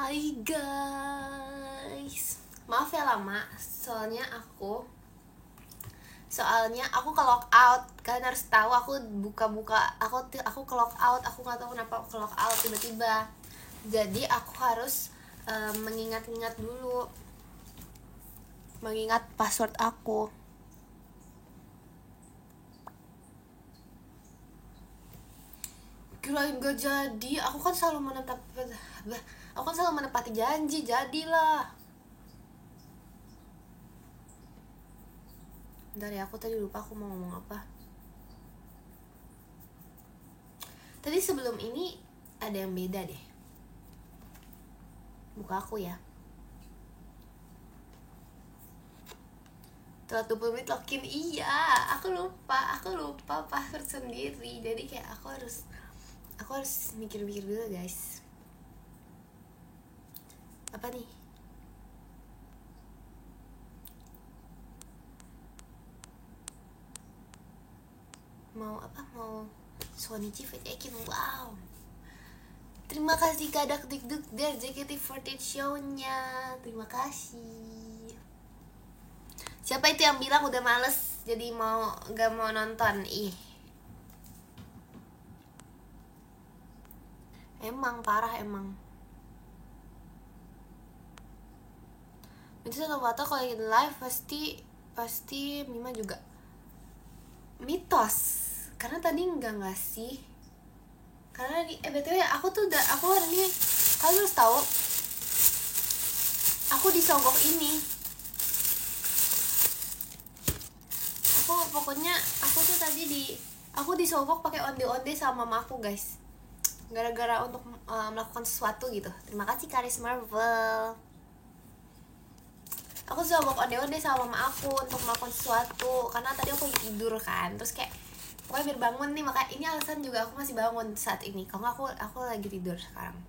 Hai guys, maaf ya lama, soalnya aku ke lock out. Kalian harus tahu aku buka-buka, aku ke lock out. Aku nggak tahu kenapa aku ke lock out tiba-tiba. Jadi aku harus mengingat-ingat dulu, mengingat password aku. Kirain gak jadi. Aku kan selalu menepati janji. Jadilah. Bentar ya, aku tadi lupa aku mau ngomong apa. Tadi sebelum ini ada yang beda deh. Buka aku ya. Telat 20 menit login. Iya, aku lupa password sendiri. Jadi kayak aku harus mikir-mikir dulu guys. Apa nih? Mau Sony Civet Ekin. Wow, terima kasih Kadak Dikduk dari JKT48 show-nya. Terima kasih. Siapa itu yang bilang udah males jadi gak mau nonton? Emang parah emang. Itu Lovato kalau lagi live pasti Mima juga. Mitos. Karena tadi enggak sih? Karena BTW aku hari ini kalian harus tahu. Aku disogok ini. Aku disogok pakai onde-onde sama mamaku guys. Gara-gara untuk melakukan sesuatu gitu. Terima kasih Karis Marvel. Aku disogok onde-onde sama mama aku untuk melakukan sesuatu karena tadi aku tidur kan. Terus kayak pokoknya biar bangun nih, makanya ini alasan juga aku masih bangun saat ini. Kalau nggak aku lagi tidur sekarang.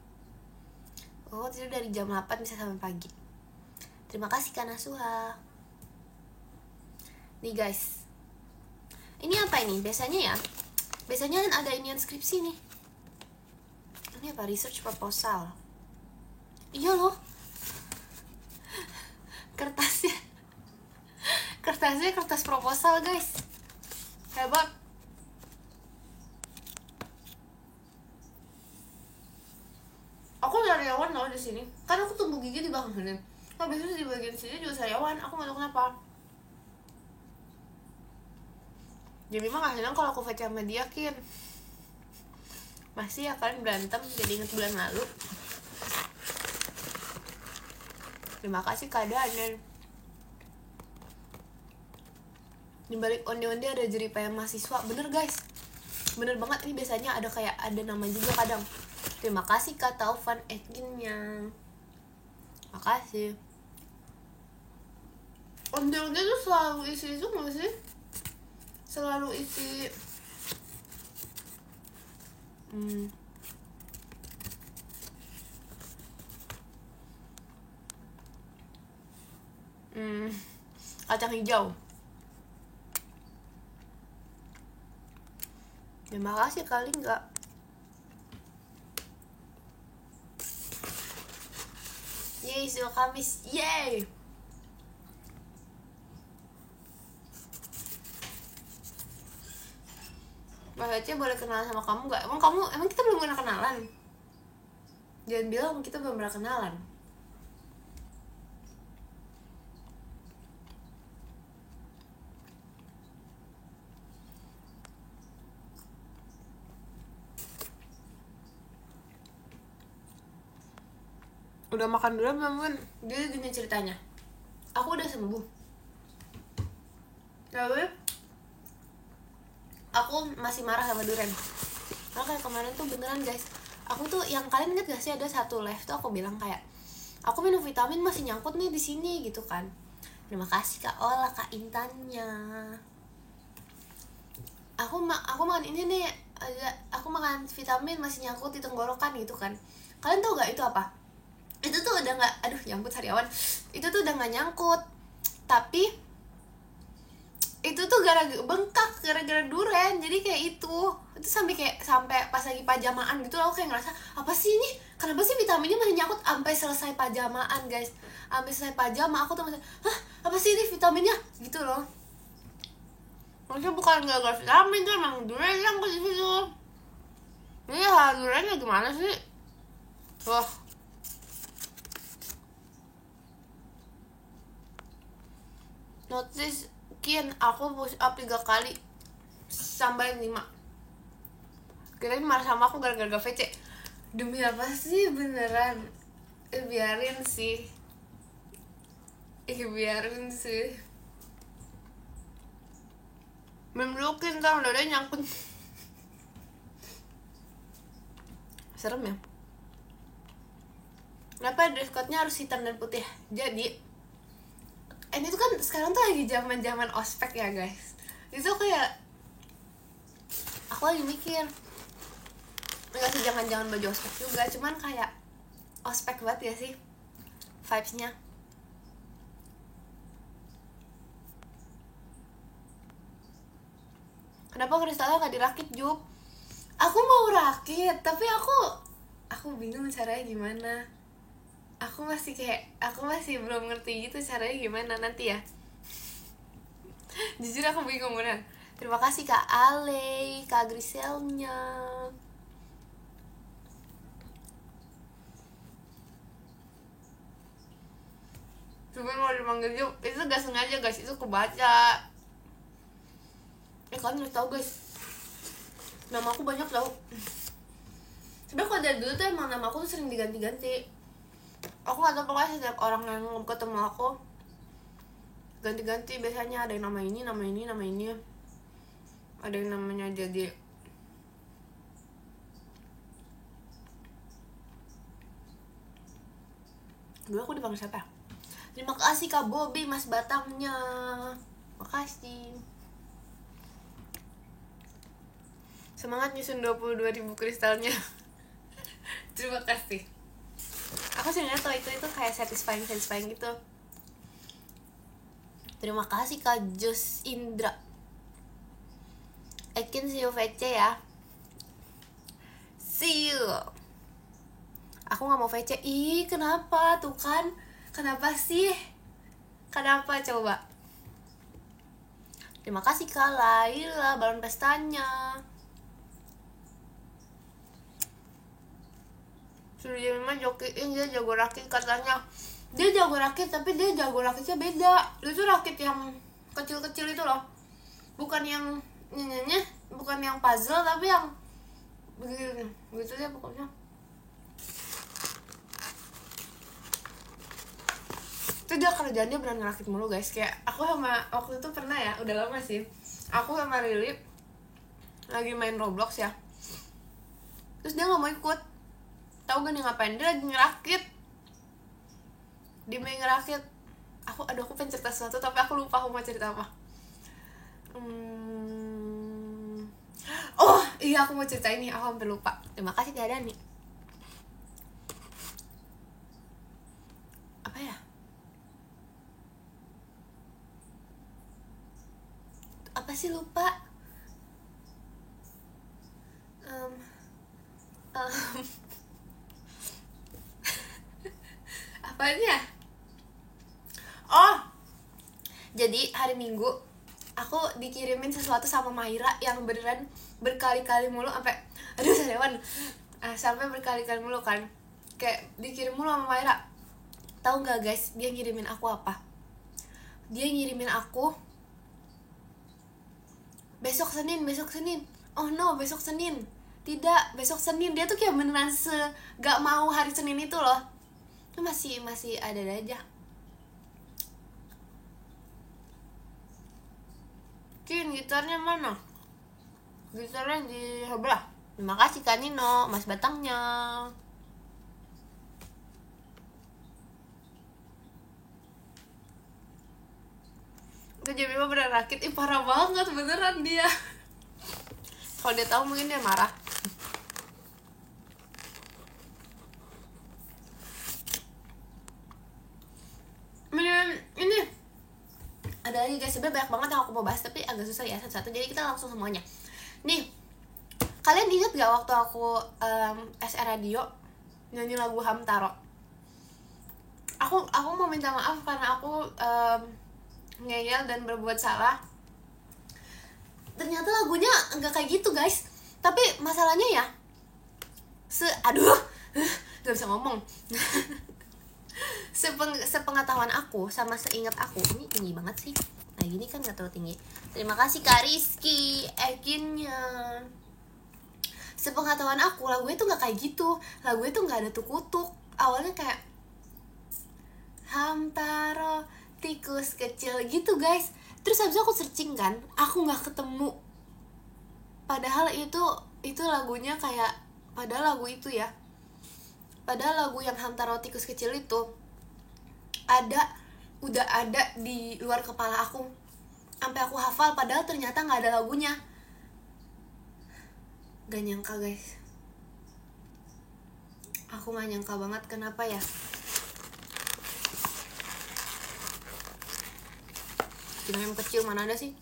Aku tidur dari jam 8 bisa sampai pagi. Terima kasih Kana Suha. Nih guys, ini apa ini? Biasanya kan ada inian skripsi nih. Ini apa? Research proposal. Iya loh. Kertasnya kertas proposal guys. Hebat. Aku sariawan loh di sini. Kan aku tumbuh gigi di belakang sini. Nah, biasanya di bagian sini juga sariawan. Aku nggak tahu kenapa. Jadi memang gak senang kalau aku VC sama dia, Kin. Masih ya kalian berantem jadi inget bulan lalu. Terima kasih keadaan. Di balik onde-onde ada jeripaya mahasiswa. Bener guys, bener banget. Ini biasanya ada nama juga kadang. Terima kasih Kak Taufan Ekinnya. Makasih. Onde-onde tuh selalu isi itu gak sih? Selalu isi kacang hijau. Terima kasih kali enggak. Yeay, Sil Kamis. Yeay. Mas Aceh boleh kenalan sama kamu nggak? Emang kita belum pernah kenalan? Jangan bilang kita belum pernah kenalan. Udah makan dulu belum? Dia gini ceritanya. Aku udah sembuh. Lalu aku masih marah sama Duren. Karena kayak kemarin tuh beneran guys, aku tuh yang kalian inget gak sih ada satu live tuh aku bilang kayak aku minum vitamin masih nyangkut nih di sini gitu kan. Terima kasih Kak Ola, Kak Intannya. Aku makan ini nih, aku makan vitamin masih nyangkut di tenggorokan gitu kan. Kalian tau gak itu apa? Itu tuh udah nggak, nyangkut sariawan. Itu tuh udah nggak nyangkut, tapi itu tuh gara-gara bengkak gara-gara duren, jadi kayak itu sampai pas lagi pajamaan gitu aku kayak ngerasa apa sih ini, kenapa sih vitaminnya masih nyangkut sampai selesai pajamaan guys, sampai selesai pajama aku tuh masih hah apa sih ini vitaminnya gitu loh. Maksudnya bukan gara-gara vitamin tuh emang duren yang ke situ. Ini hal durennya gimana sih? Wah. Notice kian aku push up 3 kali sampai 5. Kirain marah sama aku gara-gara VC. Demi apa sih beneran? Biarin sih. Biarin sih. Memelukin tau dadanya nyangkut. Serem ya. Kenapa dress code-nya harus hitam dan putih? Jadi ini tuh kan sekarang tuh lagi zaman ospek ya guys. Itu kayak aku lagi mikir nggak sih jangan baju ospek juga, cuman kayak ospek banget ya sih vibes-nya. Kenapa kristalnya nggak dirakit Jup? Aku mau rakit tapi aku bingung caranya gimana. Aku masih belum ngerti gitu caranya gimana nanti ya. Jujur aku bingung beneran. Terima kasih Kak Ale, Kak Griselnya. Cuma mau dipanggil Jup, itu gak sengaja guys, itu kebaca. Kalian harus tau guys, nama aku banyak tau. Sebenernya kalau dari dulu tuh emang nama aku tuh sering diganti-ganti. Aku gak tau, pokoknya setiap orang yang ketemu aku ganti-ganti, biasanya ada yang nama ini. Ada yang namanya jadi dulu aku dipanggil siapa? Terima kasih Kak Bobby, Mas Batangnya. Makasih. Semangat nyusun 22.000 kristalnya. Terima kasih. Aku sebenarnya tau itu kayak satisfying gitu. Terima kasih Kak Jos Indra. Ekin see you VC ya. See you. Aku gak mau VC. Ih kenapa tuh kan? Kenapa sih? Kenapa coba? Terima kasih Kak Laila, balon pestanya. Suruh Jemima jokiin, dia jago rakit katanya. Dia jago rakit tapi dia jago rakitnya beda. Dia tuh rakit yang kecil-kecil itu loh. Bukan yang nyanyinya, bukan yang puzzle tapi yang begitu deh pokoknya. Itu dia kerjaannya beneran ngerakit mulu guys. Kayak aku sama waktu itu pernah ya, udah lama sih, aku sama Lili lagi main Roblox ya, terus dia gak mau ikut. Tahu gak dia ngapain? Dia lagi ngerakit. Dia main ngerakit. Aku pengen cerita sesuatu tapi aku lupa aku mau cerita apa. Oh iya, aku mau cerita ini, aku hampir lupa. Terima kasih Kak Dani. Apa ya? Apa sih lupa? Apanya? Oh, jadi hari Minggu aku dikirimin sesuatu sama Maira yang beneran berkali-kali mulu sampai aduh sariawan, sampai berkali-kali mulu kan, kayak dikirim mulu sama Maira. Tahu nggak guys dia ngirimin aku apa? Dia ngirimin aku besok Senin. Oh no, besok Senin tidak, besok Senin. Dia tuh kayak beneran gak mau hari Senin itu loh. Itu masih ada aja. Kin, gitarnya mana? Gitarnya di sebelah. Terima kasih Kak Nino, Mas Batangnya. Itu Jemima beneran rakit. Ih parah banget beneran dia. Kalau dia tahu mungkin dia marah. Ini ada lagi guys, sebenarnya banyak banget yang aku mau bahas tapi agak susah ya satu-satu, jadi kita langsung semuanya. Nih, kalian inget gak waktu aku SR Radio nyanyi lagu Hamtaro? Aku mau minta maaf karena aku ngeyel dan berbuat salah. Ternyata lagunya enggak kayak gitu guys. Tapi masalahnya ya, gak bisa ngomong. Sepengetahuan aku sama seingat aku, ini tinggi banget sih. Nah gini kan gak terlalu tinggi. Terima kasih Kak Rizky Ekinnya. Sepengetahuan aku lagu itu gak kayak gitu. Lagu itu gak ada tuk-tuk. Awalnya kayak Hamtaro tikus kecil gitu guys. Terus habis itu aku searching kan, aku gak ketemu. Padahal itu lagunya kayak, padahal lagu itu ya, padahal lagu yang Hamtaro tikus kecil itu udah ada di luar kepala aku, sampai aku hafal, padahal ternyata nggak ada lagunya. Gak nyangka guys, aku gak nyangka banget. Kenapa ya? Yang kecil mana ada sih?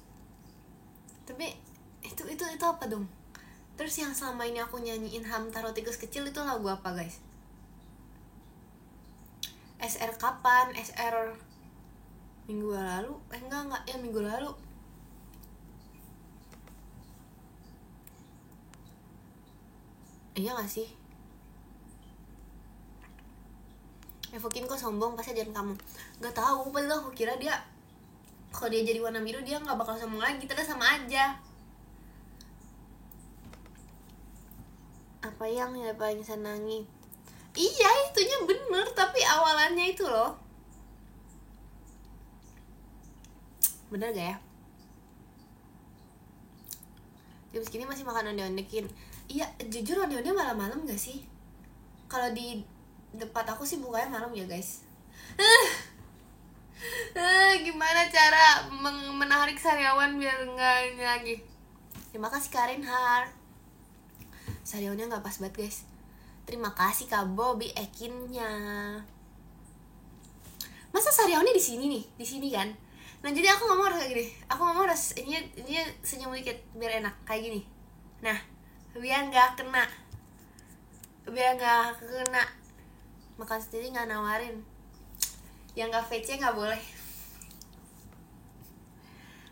Tapi itu apa dong? Terus yang selama ini aku nyanyiin Hamtaro tikus kecil itu lagu apa guys? SR kapan? SR minggu lalu? Enggak ya, minggu lalu. Iya gak sih? Evokin kok sombong, pasti ajarin kamu. Gak tahu, padahal aku kira dia, kalau dia jadi warna biru dia gak bakal sombong lagi, terus sama aja. Apa yang paling senangi? Iya, itunya bener, tapi awalannya itu loh. Bener gak ya? Jam segini masih makan onde-ondekin. Iya, jujur onde-onde malam-malam gak sih? Kalau di depan aku sih bukanya malam ya guys. Gimana cara menarik sariawan biar nggak lagi? Terima kasih Karin Har. Sariawannya nggak pas banget guys. Terima kasih Kak Bobby Ekinnya. Masa sariawannya di sini nih, di sini kan? Nah jadi aku ngomong harus kayak gini. Aku ngomong harus ini senyum dikit biar enak kayak gini. Nah biar nggak kena, makan sendiri nggak nawarin. Yang nggak VC nggak boleh.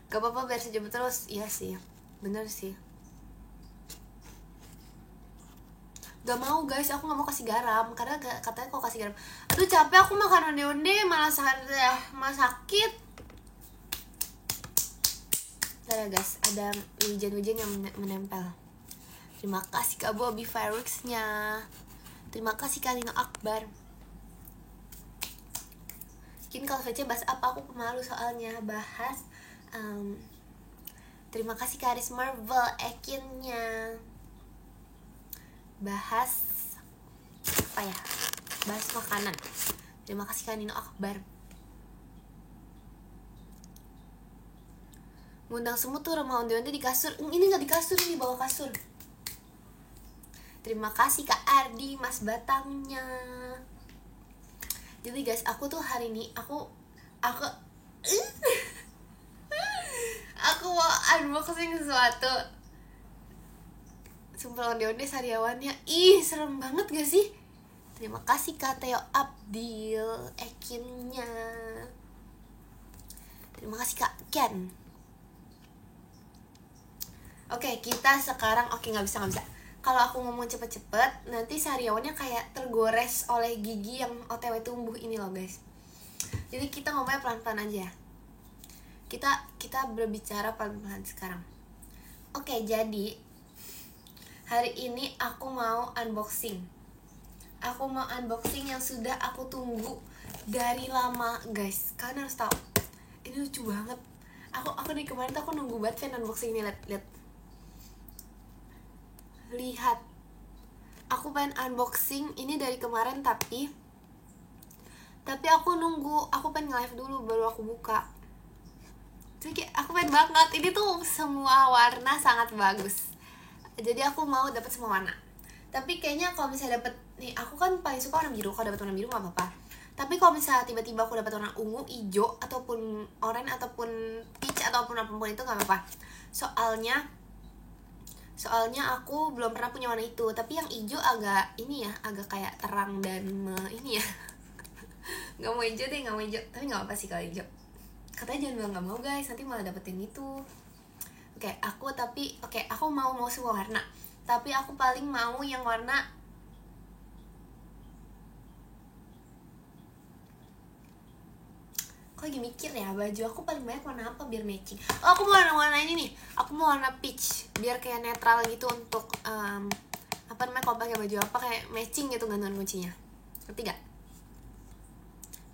Gak apa-apa biar senyum terus. Iya sih, bener sih. Gak mau guys, aku gak mau kasih garam. Karena katanya kalau kasih garam, aduh capek aku makan onde-onde, malah sakit. Bentar ya guys, ada wijen-wijen yang menempel. Terima kasih Kak Bobby Fireworks-nya. Terima kasih Kak Lino Akbar. Mungkin kalau VC bahas apa, aku pemalu soalnya. Bahas terima kasih Kak Aris Marvel Ekinnya. Bahas apa ya? Bahas makanan. Terima kasih Kak Nino Akbar. Ngundang semut tuh rumah onde-onde di kasur. Ini gak di kasur, ini di bawah kasur. Terima kasih Kak Ardi, Mas Batangnya. Jadi guys, aku tuh hari ini aku mau unboxing sesuatu. Sumpah onde-onde sariawannya, ih serem banget gak sih? Terima kasih Kak Theo Abdil Ekinnya. Terima kasih Kak Ken. Oke, kita sekarang nggak bisa. Kalau aku ngomong cepet-cepet, nanti sariawannya kayak tergores oleh gigi yang OTW tumbuh ini loh guys. Jadi kita ngomongnya pelan-pelan aja. Kita berbicara pelan-pelan sekarang. Oke, jadi hari ini aku mau unboxing. Aku mau unboxing yang sudah aku tunggu dari lama guys. Kalian harus tahu, ini lucu banget. Aku dari kemarin tuh aku nunggu banget pengen unboxing ini. Lihat, aku pengen unboxing ini dari kemarin, tapi aku nunggu, aku pengen nge-live dulu baru aku buka. Jadi aku pengen banget, ini tuh semua warna sangat bagus. Jadi aku mau dapat semua warna. Tapi kayaknya kalau misalnya dapet nih, aku kan paling suka warna biru. Kalau dapet warna biru nggak apa-apa. Tapi kalau misalnya tiba-tiba aku dapat warna ungu, hijau, ataupun oranye, ataupun peach, ataupun apapun itu nggak apa-apa. Soalnya aku belum pernah punya warna itu. Tapi yang hijau agak ini ya, agak kayak terang dan ini ya. Nggak mau hijau deh, nggak mau hijau. Tapi nggak apa sih kalau hijau. Katanya jangan bilang nggak mau guys, nanti malah dapetin itu. Oke, aku mau semua warna. Tapi aku paling mau yang warna aku lagi mikir ya, baju aku paling banyak warna apa biar matching. Oh, aku mau warna ini nih. Aku mau warna peach biar kayak netral gitu untuk apa namanya, kalau pakai baju apa kayak matching gitu gantungan kuncinya. Ngerti gak?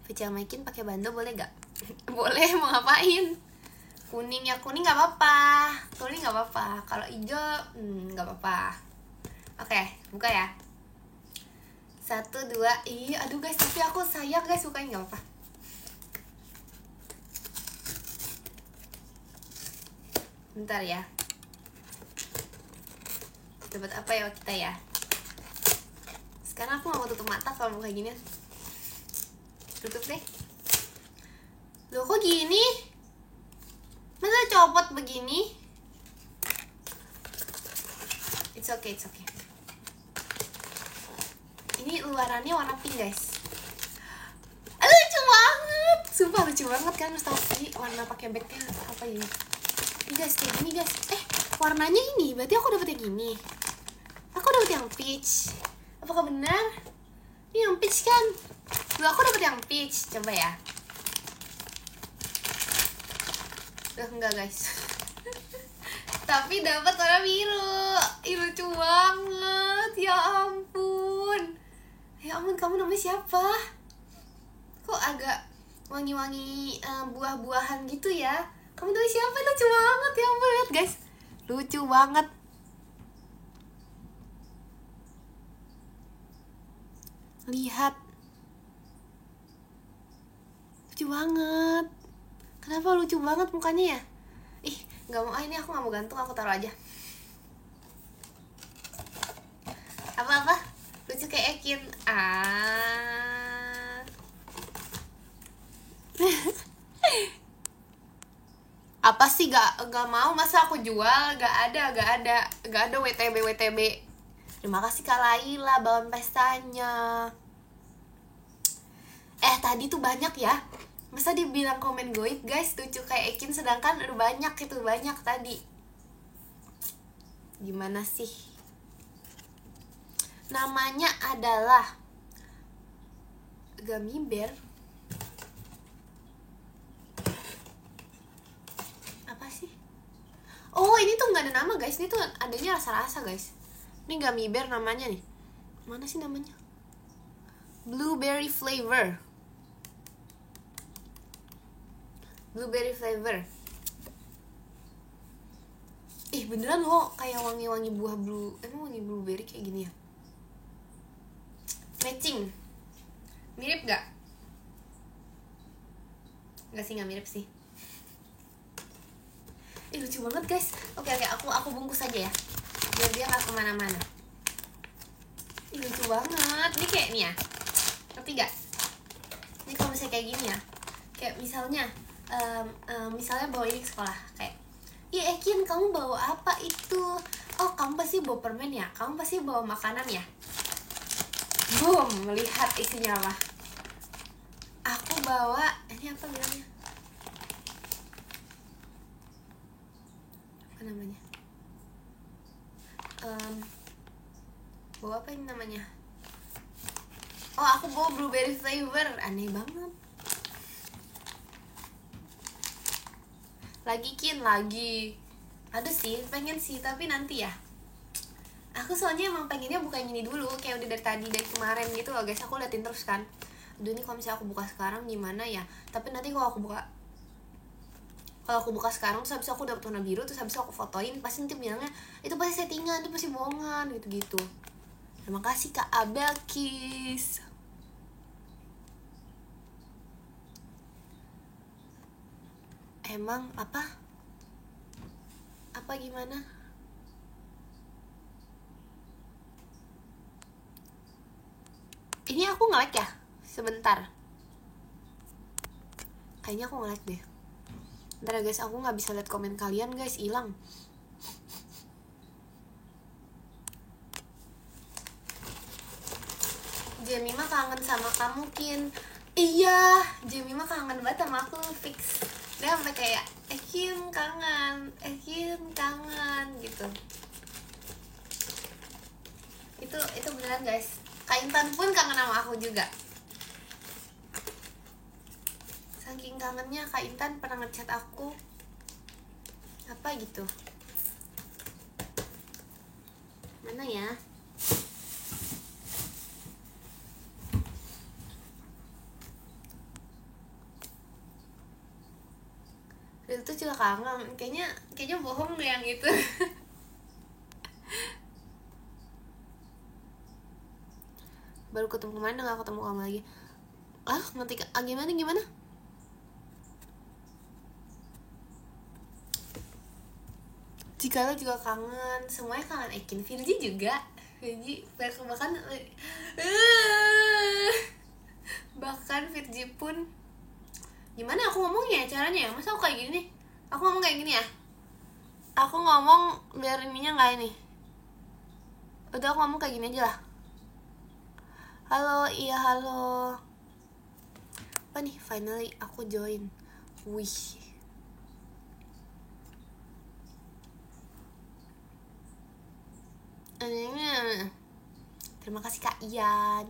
Vici Maikin pakai bando boleh gak? Boleh, mau ngapain? Kuning ya kuning nggak apa-apa. Kuning nggak apa-apa. Kalau hijau nggak apa-apa. Oke, buka ya. 1, 2. Ih, aduh guys, tapi aku sayang guys, bukain nggak apa-apa. Bentar ya. Dapat apa ya kita ya? Sekarang aku mau tutup mata kalau kayak gini. Tutup deh. Loh kok gini? Masa copot begini? It's okay. Ini luarannya warna pink guys. Lucu banget. Sumpah lucu banget kan, nostalgia warna pakai bagnya apa ini? Ini guys, kayak gini guys. Warnanya ini, berarti aku dapet yang ini. Aku dapet yang peach. Apakah benar? Ini yang peach kan? Loh, aku dapet yang peach. Coba ya. Udah enggak guys. Tapi dapat warna biru. Ih, lucu banget. Ya ampun. Ya ampun, kamu namanya siapa? Kok agak wangi-wangi buah-buahan gitu ya? Kamu tuh siapa? Lucu banget ya ampun, lihat guys. Lucu banget. Lihat. Lucu banget. Kenapa lucu banget mukanya ya? Ih, nggak mau. Ini aku nggak mau gantung, aku taruh aja. Apa-apa? Lucu kayak Ekin. Apa sih gak mau, masa aku jual? Gak ada WTB. Terima kasih Kak Laila bawain pestanya. Tadi tuh banyak ya. Masa dibilang komen goib guys, lucu kayak Ekin, sedangkan udah banyak tadi. Gimana sih? Namanya adalah Gummy Bear. Apa sih? Oh, ini tuh nggak ada nama guys, ini tuh adanya rasa-rasa guys. Ini Gummy Bear namanya nih. Mana sih namanya? Blueberry flavor. Ih, beneran loh, kayak wangi-wangi buah blue. Emang wangi blueberry kayak gini ya? Matching. Mirip gak? Gak sih, gak mirip sih. Lucu banget guys. Oke, aku bungkus aja ya, biar dia gak kemana-mana. Lucu banget. Ini kayak nih ya, ngerti gak? Ini kalau misalnya kayak gini ya, kayak misalnya misalnya bawa ini ke sekolah, kayak, iya Ekin, kamu bawa apa itu? Oh, kamu pasti bawa permen ya? Kamu pasti bawa makanan ya? Boom, melihat isinya apa? Aku bawa, ini apa bilangnya? Apa namanya? Bawa apa ini namanya? Oh, aku bawa blueberry flavor. Aneh banget. Lagi. Ada sih, pengen sih, tapi nanti ya. Aku soalnya emang pengennya buka yang ini dulu, kayak udah dari kemarin gitu loh guys. Aku liatin terus kan. Aduh, ini kalau misalnya aku buka sekarang gimana ya? Tapi nanti kalau aku buka sekarang, terus habis aku dapet warna biru, terus habis aku fotoin, pasti nanti bilangnya itu pasti settingan, itu pasti bohongan, gitu-gitu. Terima kasih Kak Abel Kiss. Emang apa gimana? Ini aku nge-like ya? Sebentar. Kayaknya aku nge-lag deh. Ntar ya guys, aku gak bisa lihat komen kalian guys, hilang. Jemima kangen sama kamu, Kin. Iya, Jemima kangen banget sama aku, fix. Dia sampai kayak, Kin kangen, Kin kangen gitu. Itu beneran guys. Kak Intan pun kangen sama aku juga. Saking kangennya Kak Intan pernah ngechat aku apa gitu. Mana ya? Itu juga kangen. Kayaknya bohong deh yang itu. Baru ketemu kemarin, gak ketemu kamu lagi. Nanti gimana? Jikala juga kangen, semuanya kangen Ekin. Virgi juga. Virgi bahkan Virgi pun. Gimana aku ngomongnya caranya ya? Masa aku kayak gini nih? Aku ngomong kayak gini ya? Aku ngomong biar ininya gak ini. Udah aku ngomong kayak gini aja lah. Halo, iya halo. Apa nih? Finally aku join. Wih. Terima kasih Kak Ian.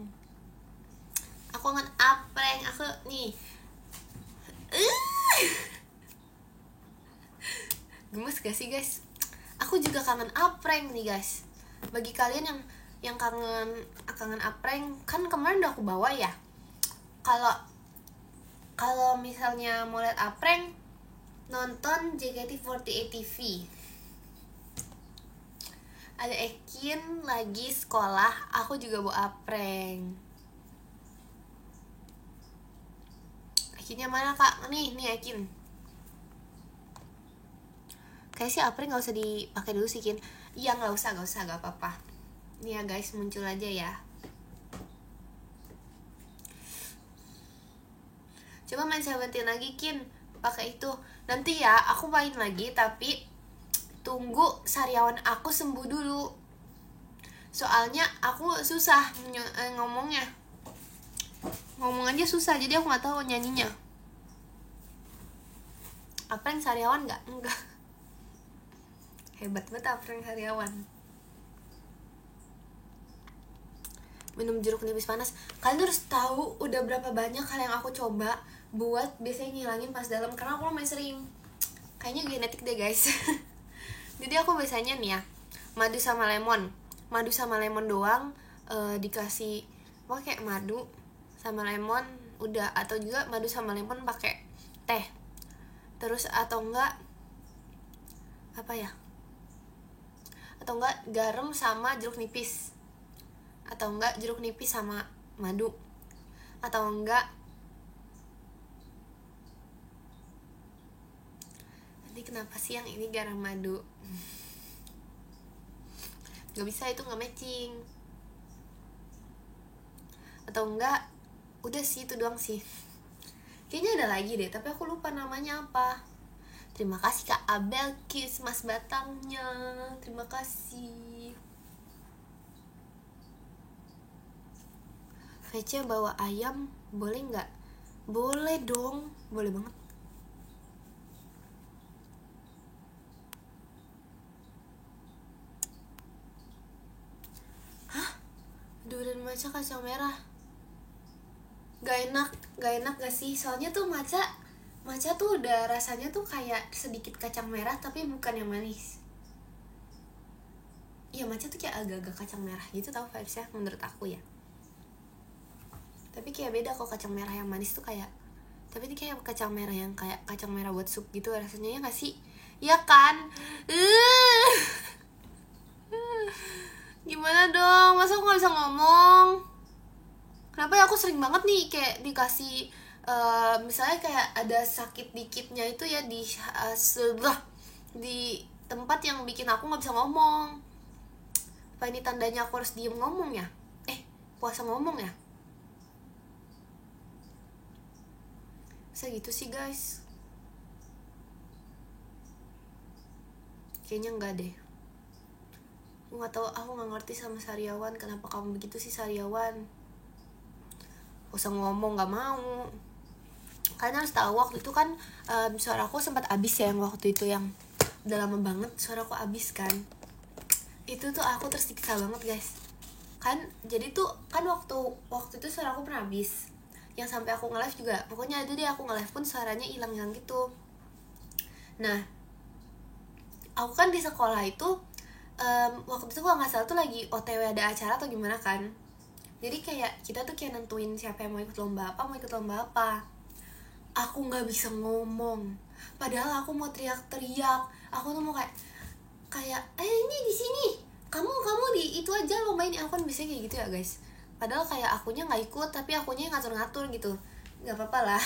Aku kangen apreng. Aku nih. Gemes gak sih guys? Aku juga kangen apreng nih guys. Bagi kalian yang kangen apreng, kan kemarin udah aku bawa ya. Kalau misalnya mau lihat apreng, nonton JKT48 TV. Ada Ekin lagi sekolah, aku juga bawa apreng. Ekinnya mana kak? Nih Ekin. Kayak sih apreng gak usah dipakai dulu sih Kin. Iya gak usah, gak apa-apa. Nih ya guys, muncul aja ya. Coba main Seventeen lagi Kin, pakai itu. Nanti ya aku main lagi, tapi tunggu sariawan aku sembuh dulu. Soalnya aku susah ngomongnya. Ngomong aja susah, jadi aku gak tahu nyanyinya. Apreng sariawan gak? Enggak. Hebat banget apreng sariawan. Minum jeruk nipis panas. Kalian harus tahu udah berapa banyak hal yang aku coba buat biasanya ngilangin pas dalam, karena aku lumayan sering. Kayaknya genetik deh guys. Jadi aku biasanya nih ya, madu sama lemon doang, dikasih kayak madu sama lemon udah, atau juga madu sama lemon pakai teh. Terus atau enggak apa ya? Atau enggak garam sama jeruk nipis. Atau enggak jeruk nipis sama madu. Atau enggak nanti kenapa sih yang ini garam madu? Gak bisa, itu gak matching. Atau enggak udah sih, itu doang sih. Kayaknya ada lagi deh, tapi aku lupa namanya apa. Terima kasih Kak Abel Kiss Mas batangnya. Terima kasih. VC bawa ayam boleh nggak? Boleh dong, boleh banget. Hah? Durian matcha kacang merah? Gak enak gak sih? Soalnya tuh matcha tuh udah rasanya tuh kayak sedikit kacang merah tapi bukan yang manis. Iya, matcha tuh kayak agak-agak kacang merah gitu, tau vibesnya menurut aku ya. Tapi kayak beda kalau kacang merah yang manis tuh kayak, tapi ini kayak kacang merah yang kayak kacang merah buat sup gitu rasanya, ya gak sih? Ya kan? Gimana dong? Masa aku gak bisa ngomong? Kenapa ya aku sering banget nih kayak dikasih misalnya kayak ada sakit dikitnya itu ya di tempat yang bikin aku gak bisa ngomong. Apa ini tandanya aku harus diem ngomong ya? Puasa ngomong ya? Masa gitu sih guys? Kayaknya enggak deh. Aku nggak tahu, aku nggak ngerti sama Sariawan. Kenapa kamu begitu sih Sariawan? Gak usah ngomong, nggak mau. Kalian harus tahu waktu itu kan suara aku sempat habis ya, yang waktu itu yang udah lama banget suara aku habis kan. Itu tuh aku tersiksa banget guys. Kan jadi tuh kan waktu itu suara aku pernah habis. Yang sampai aku nge-live juga, pokoknya ada deh aku nge-live pun suaranya hilang-hilang gitu. Nah, aku kan di sekolah itu waktu itu kalau nggak salah tuh lagi OTW ada acara atau gimana kan. Jadi kayak kita tuh kayak nentuin siapa yang mau ikut lomba apa. Aku nggak bisa ngomong, padahal aku mau teriak-teriak. Aku tuh mau kayak ini di sini, kamu di itu aja lomba ini. Aku kan biasanya kayak gitu ya guys. Padahal kayak akunya nggak ikut, tapi akunya yang ngatur-ngatur gitu. Nggak apa-apa lah.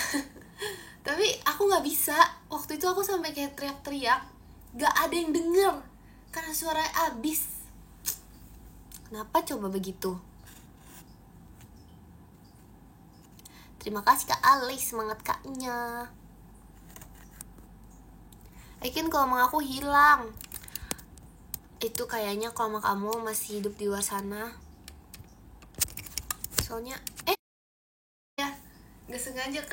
Tapi aku nggak bisa. Waktu itu aku sampai kayak teriak-teriak, nggak ada yang denger karena suara abis. Kenapa coba begitu? Terima kasih Kak Alex, semangat Kaknya. Aikin kalau sama aku hilang. Itu kayaknya kalau sama kamu masih hidup di luar sana. Soalnya ya gak sengaja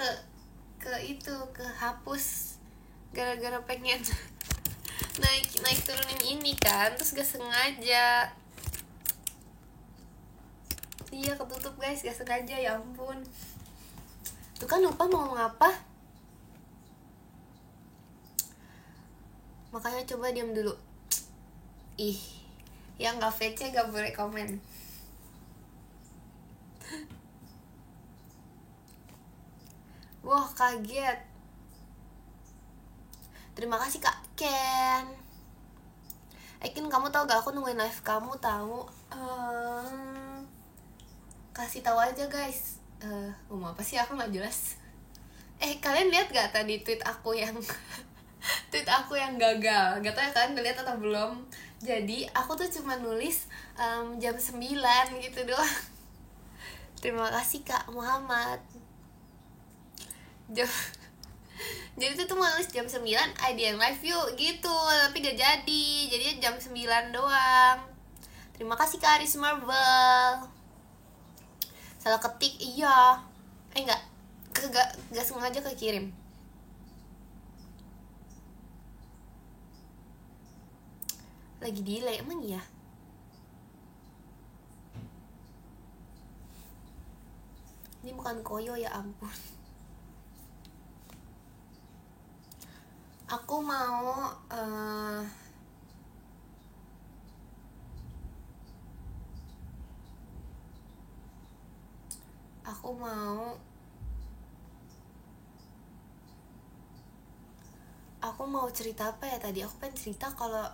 ke itu, ke hapus gara-gara pengen naik turunin ini kan, terus gak sengaja. Iya ketutup guys, gak sengaja, ya ampun. Tuh kan lupa mau ngomong apa. Makanya coba diam dulu. Ih, yang gak VC gak boleh komen. Wah kaget. Terima kasih Kak Ken. Aikin kamu tahu gak, aku nungguin live kamu tahu. Kasih tahu aja guys. Ngomong apa sih, aku nggak jelas. Kalian lihat gak tadi tweet aku yang tweet aku yang gagal? Gak tau ya kalian udah lihat atau belum. Jadi aku tuh cuma nulis jam 9 gitu doang. Terima kasih Kak Muhammad. Jadi tuh mau nulis jam 9 IDN live yuk gitu, tapi gak jadi. Jadi jam 9 doang. Terima kasih Kak Aris Marvel. Salah ketik, iya. Gak sengaja kekirim. Lagi delay, emang iya? Ini bukan koyo, ya ampun. Aku mau aku mau cerita apa ya tadi? Aku pengen cerita kalau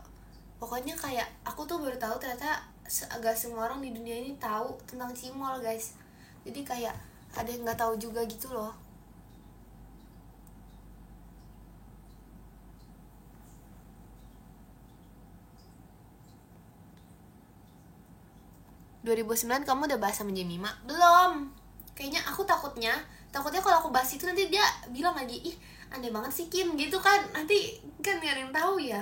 pokoknya kayak aku tuh baru tahu ternyata gak semua orang di dunia ini tahu tentang cimol guys. Jadi kayak ada yang nggak tahu juga gitu loh. ...2009 kamu udah bahas sama Jemima? Belum. Kayaknya aku takutnya kalau aku bahas itu nanti dia bilang lagi, ih aneh banget sih Kim gitu kan. Nanti kan gak ada yang tahu ya.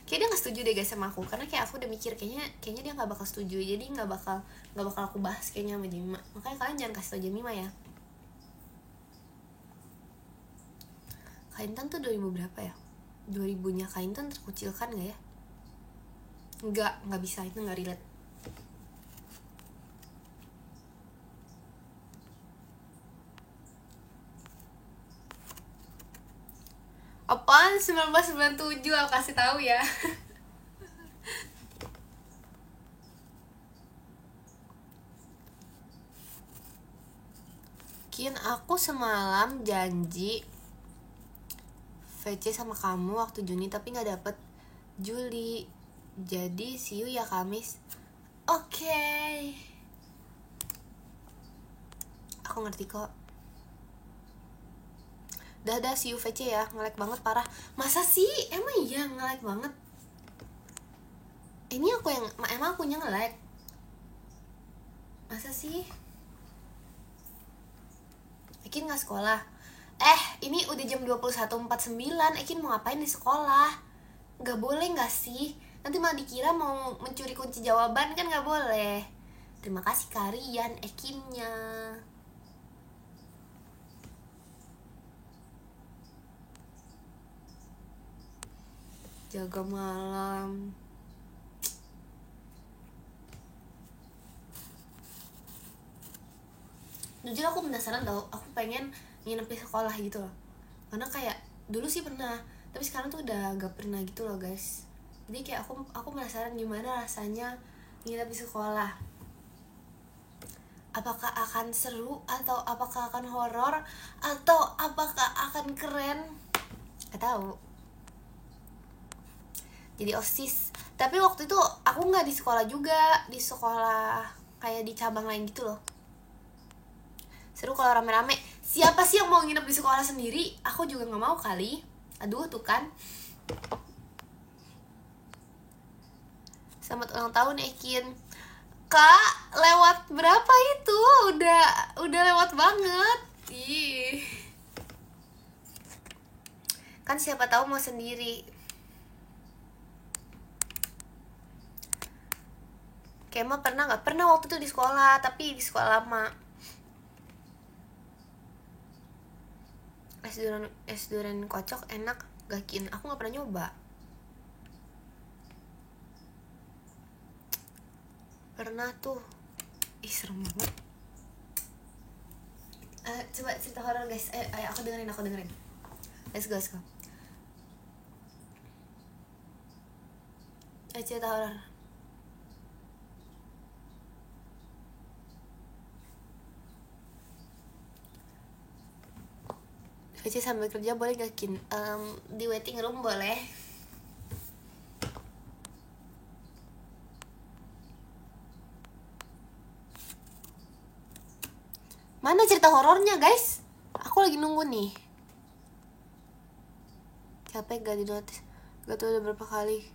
Kayaknya dia nggak setuju deh guys sama aku, karena kayak aku udah mikir kayaknya dia nggak bakal setuju. Jadi nggak bakal aku bahas kayaknya sama Jemima. Makanya kalian jangan kasih tau Jemima ya. Kaintan tuh 2000 berapa ya? 2000-nya Kaintan terkucilkan gak ya? Nggak bisa, itu nggak relate. Apaan 1997? Aku kasih tahu ya. Kian, aku semalam janji VC sama kamu waktu Juni tapi nggak dapet Juli. Jadi see you ya Kamis. Oke. Aku ngerti kok. Dadah, see you VC ya. Nge-lag banget parah. Masa sih? Emang iya nge-lag banget? Ini aku yang emang akunya nge-lag. Masa sih? Ekin gak sekolah. Ini udah jam 21.49. Ekin mau ngapain di sekolah? Gak boleh gak sih? Nanti malah dikira mau mencuri kunci jawaban, kan gak boleh. Terima kasih kalian, Ekinnya. Jaga malam. Jujur aku penasaran tau, aku pengen nginep di sekolah gitu loh. Karena kayak dulu sih pernah, tapi sekarang tuh udah gak pernah gitu loh guys. Jadi kayak aku penasaran gimana rasanya nginep di sekolah. Apakah akan seru, atau apakah akan horor, atau apakah akan keren? Gak tahu. Jadi OSIS. Tapi waktu itu aku gak di sekolah juga, di sekolah kayak di cabang lain gitu loh. Seru kalau rame-rame. Siapa sih yang mau nginep di sekolah sendiri? Aku juga gak mau kali. Aduh tuh kan. Selamat ulang tahun Ekin. Kak, lewat berapa itu? Udah lewat banget. Ih. Kan siapa tahu mau sendiri. Kema pernah gak? Pernah waktu itu di sekolah, tapi di sekolah lama. Es durian kocok enak gak Kin? Aku gak pernah nyoba. Pernah tuh. Ih serem banget. Coba cerita horor guys. Ayo aku dengerin. Let's go. Cerita horor. VC sambil kerja boleh gak Kin? Di waiting room boleh. Mana cerita horornya guys? Aku lagi nunggu nih. Capek gak di notice? Gak tau udah berapa kali.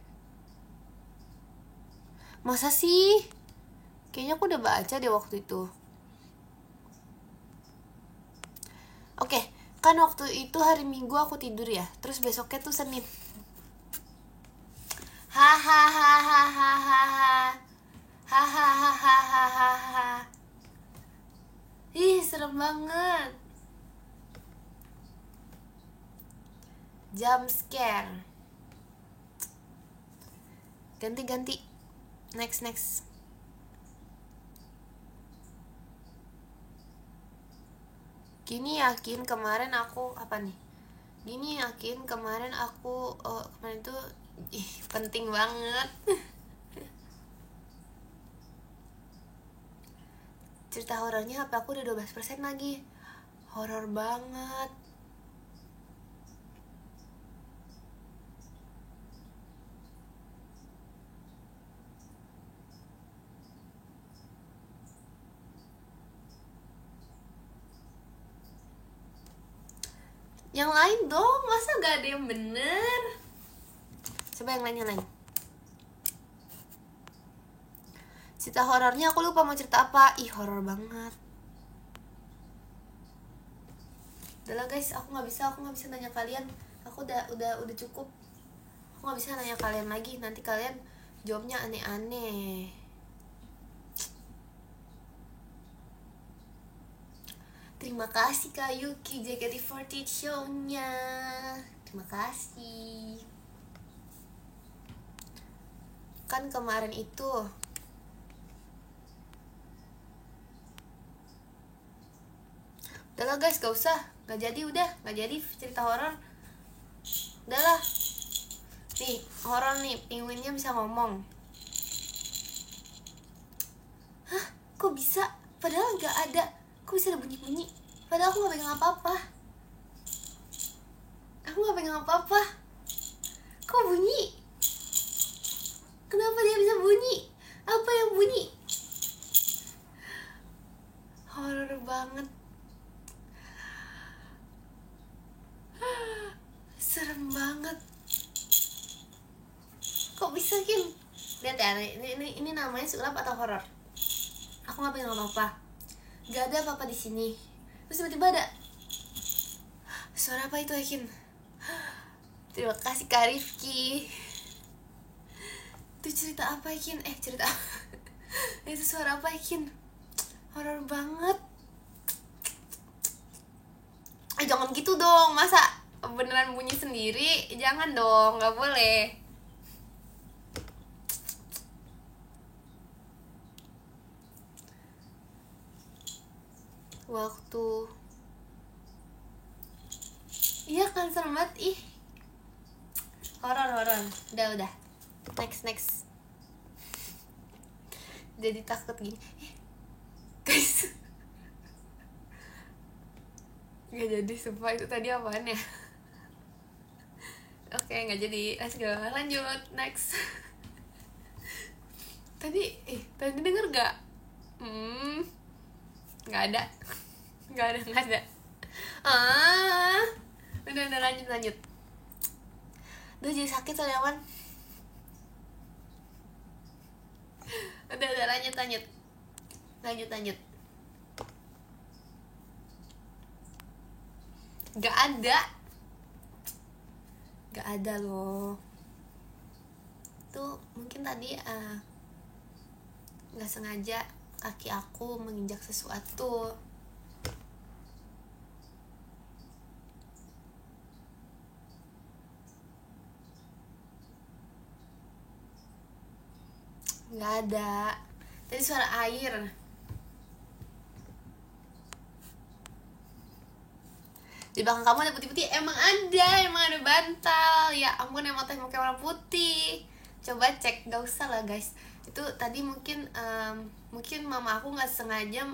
Masa sih? Kayaknya aku udah baca deh waktu itu. Oke, kan waktu itu hari Minggu aku tidur ya. Terus besoknya tuh Senin. Hahaha. Ih, serem banget. Jump scare. Ganti. Next. Gini yakin kemarin aku kemarin tuh penting banget. Cerita horornya HP aku udah 12% lagi. Horor banget. Yang lain dong, masa gak ada yang bener? Coba yang lain. Cerita horornya aku lupa mau cerita apa. Ih, horor banget. Udah lah guys, aku nggak bisa nanya kalian. Aku udah cukup. Aku nggak bisa nanya kalian lagi. Nanti kalian jawabnya aneh-aneh. Terima kasih Kak Yuki JKT48 show-nya. Terima kasih. Kan kemarin itu udah lah guys, gak usah. Gak jadi cerita horor. Udah lah. Nih, horor nih, penguinnya bisa ngomong. Hah? Kok bisa? Padahal gak ada. Kok bisa ada bunyi-bunyi? Padahal aku gak pegang apa-apa. Kok bunyi? Kenapa dia bisa bunyi? Apa yang bunyi? Horor banget. Serem banget. Kok bisa Kin? Lihat ya, ini namanya sulap atau horor? Aku nggak pegang apa-apa. Gak ada apa-apa di sini. Terus tiba-tiba ada Suara apa itu Ekin? Terima kasih Kak Rifki. Itu cerita apa Ekin? Cerita itu suara apa Ekin? Horor banget. Jangan gitu dong, masa beneran bunyi sendiri? Jangan dong, gak boleh. Waktu iya kan, serem banget. Ih, horor. Udah next. Jadi takut gini guys. Gak jadi, sumpah itu tadi apaan ya. Oke, gak jadi, let's go, lanjut, next. Tadi denger gak? Gak ada. Udah lanjut. Duh, jadi sakit soalnya. Udah lanjut. Gak ada loh. Tuh mungkin tadi gak sengaja kaki aku menginjak sesuatu. Gak ada. Tadi suara air. Di belakang kamu ada putih-putih. Emang ada bantal. Ya ampun, emang teh muka warna putih. Coba cek, gak usah lah guys. Itu tadi mungkin mama aku gak sengaja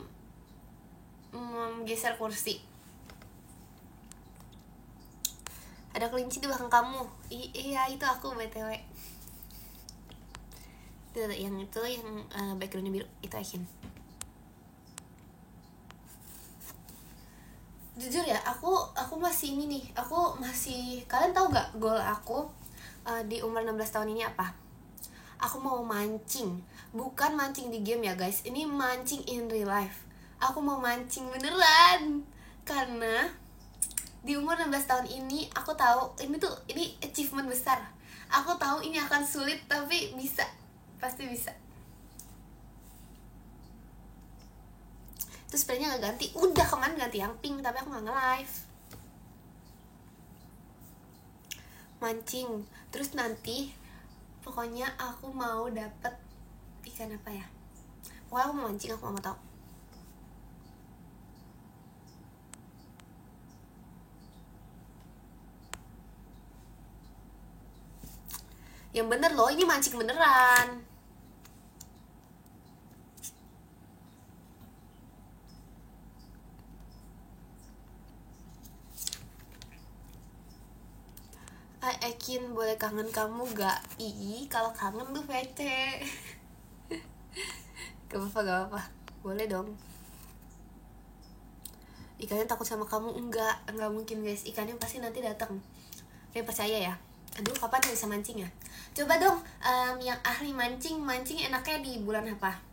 geser kursi. Ada kelinci di belakang kamu. Iya, itu aku BTW. Itu yang backgroundnya biru, itu Aikin. Jujur ya, aku masih ini nih. Kalian tahu gak goal aku di umur 16 tahun ini apa? Aku mau mancing. Bukan mancing di game ya guys, ini mancing in real life. Aku mau mancing beneran. Karena di umur 16 tahun ini aku tahu ini achievement besar. Aku tahu ini akan sulit, tapi bisa. Pasti bisa. Terus spraynya gak ganti. Udah kemarin ganti yang pink, tapi aku gak nge-live. Mancing. Terus nanti pokoknya aku mau dapet ikan apa ya. Pokoknya aku mau mancing, aku gak mau tahu. Yang bener loh, ini mancing beneran. Ekin, boleh kangen kamu gak? Kalau kangen tuh VC. Gak apa-apa. Boleh dong. Ikannya takut sama kamu? Enggak mungkin guys. Ikannya pasti nanti datang. Kayak percaya ya. Aduh, kapan bisa mancing ya? Coba dong, yang ahli mancing enaknya di bulan apa?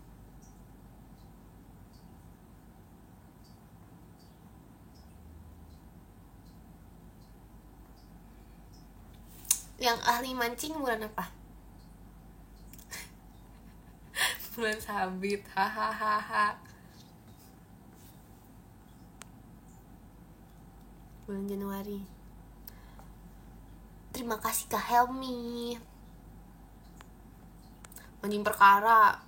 Yang ahli mancing bulan apa? Bulan sabit, hahaha. Bulan Januari. Terima kasih Kak Helmi. Mancing perkara.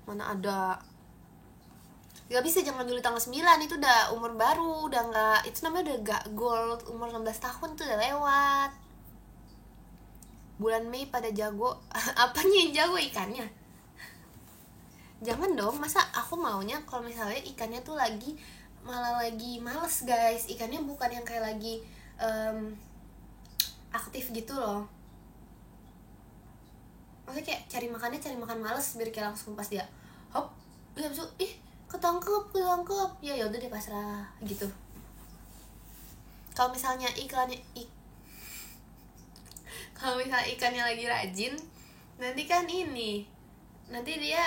Mana ada. Gak bisa, jangan dulu tanggal 9. Itu udah umur baru. Udah gak, itu namanya udah gak gold. Umur 16 tahun itu udah lewat. Bulan Mei pada jago. Apanya yang jago? Ikannya. Jangan dong, masa aku maunya kalau misalnya ikannya tuh malah lagi males guys. Ikannya bukan yang kayak lagi aktif gitu loh. Maksudnya kayak cari makan males, biar kayak langsung pas dia hop, dia langsung ketangkep. Ya udah deh, pasrah gitu. Kalau misalnya kalau misalnya ikannya lagi rajin, nanti kan nanti dia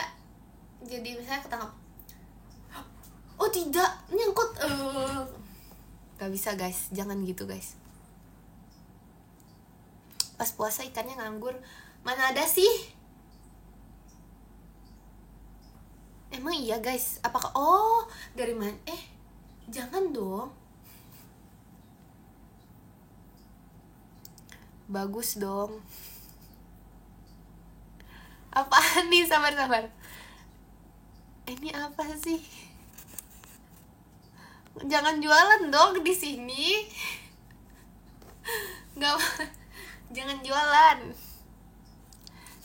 jadi misalnya ketangkap, oh tidak, nyangkut. Gak bisa guys, jangan gitu guys. Pas puasa ikannya nganggur. Mana ada sih? Emang iya guys? Apakah dari mana? Jangan dong. Bagus dong. Apaan nih? Sabar. Ini apa sih? Jangan jualan dong di sini. Nggak, jangan jualan.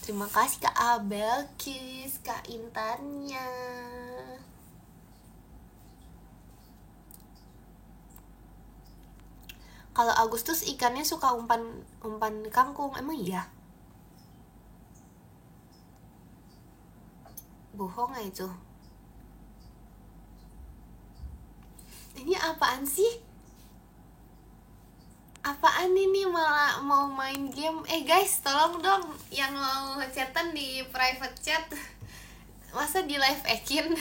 Terima kasih Kak Abel, Kis, Kak Intannya. Kalau Agustus ikannya suka umpan kangkung, emang iya? Bohong aja itu. Ini apaan sih? Apaan ini malah mau main game? Guys, tolong dong yang mau chatan di private chat. Masa di live ekin?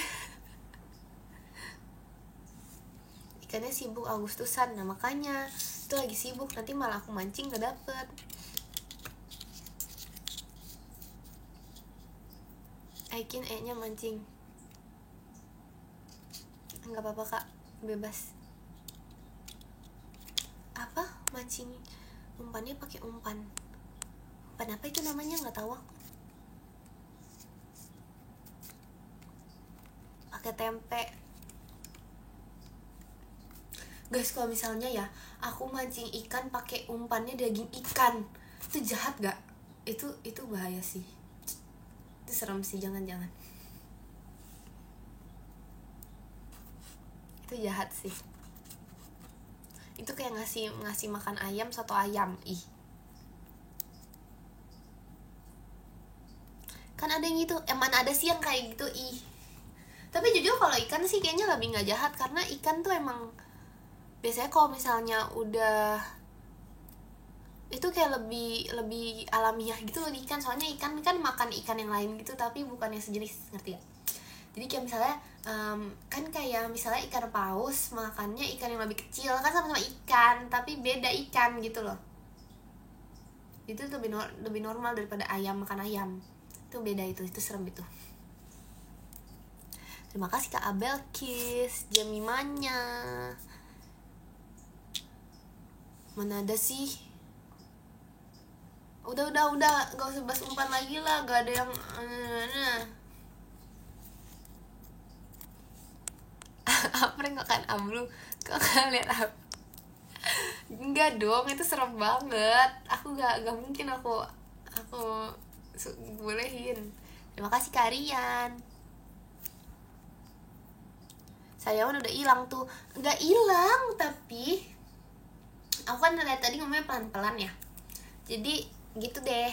Ikannya sibuk Agustusan, nah makanya itu lagi sibuk, nanti malah aku mancing gak dapet. Aikin nya mancing. Nggak apa-apa Kak, bebas. Apa mancing umpannya pakai umpan apa itu namanya, nggak tahu aku. Pakai tempe. Guys, kalau misalnya ya aku mancing ikan pakai umpannya daging ikan, itu jahat gak? Itu bahaya sih, itu serem sih, jangan. Itu jahat sih. Itu kayak ngasih makan ayam satu ayam. Kan ada yang gitu, emang ada sih yang kayak gitu. Tapi jujur kalau ikan sih kayaknya lebih nggak jahat, karena ikan tuh emang biasanya kalau misalnya udah itu kayak lebih alamiah gitu loh ikan. Soalnya ikan kan makan ikan yang lain gitu, tapi bukan yang sejenis, ngerti ya? Jadi kayak misalnya kan kayak misalnya ikan paus makannya ikan yang lebih kecil, kan sama-sama ikan tapi beda ikan gitu loh. Itu lebih normal daripada ayam makan ayam. Itu beda, itu serem itu. Terima kasih Kak Abel, Kis, Jamimanya. Mana ada sih? Udah gak usah bahas umpan lagi lah, gak ada yang apa nggak kan Ablu, kok nggak lihat apa? Enggak dong, itu serem banget. Aku nggak mungkin aku bolehin. Terima kasih Karian. Saya udah hilang tuh, nggak hilang, tapi aku kan dari tadi ngomongnya pelan-pelan ya, jadi gitu deh.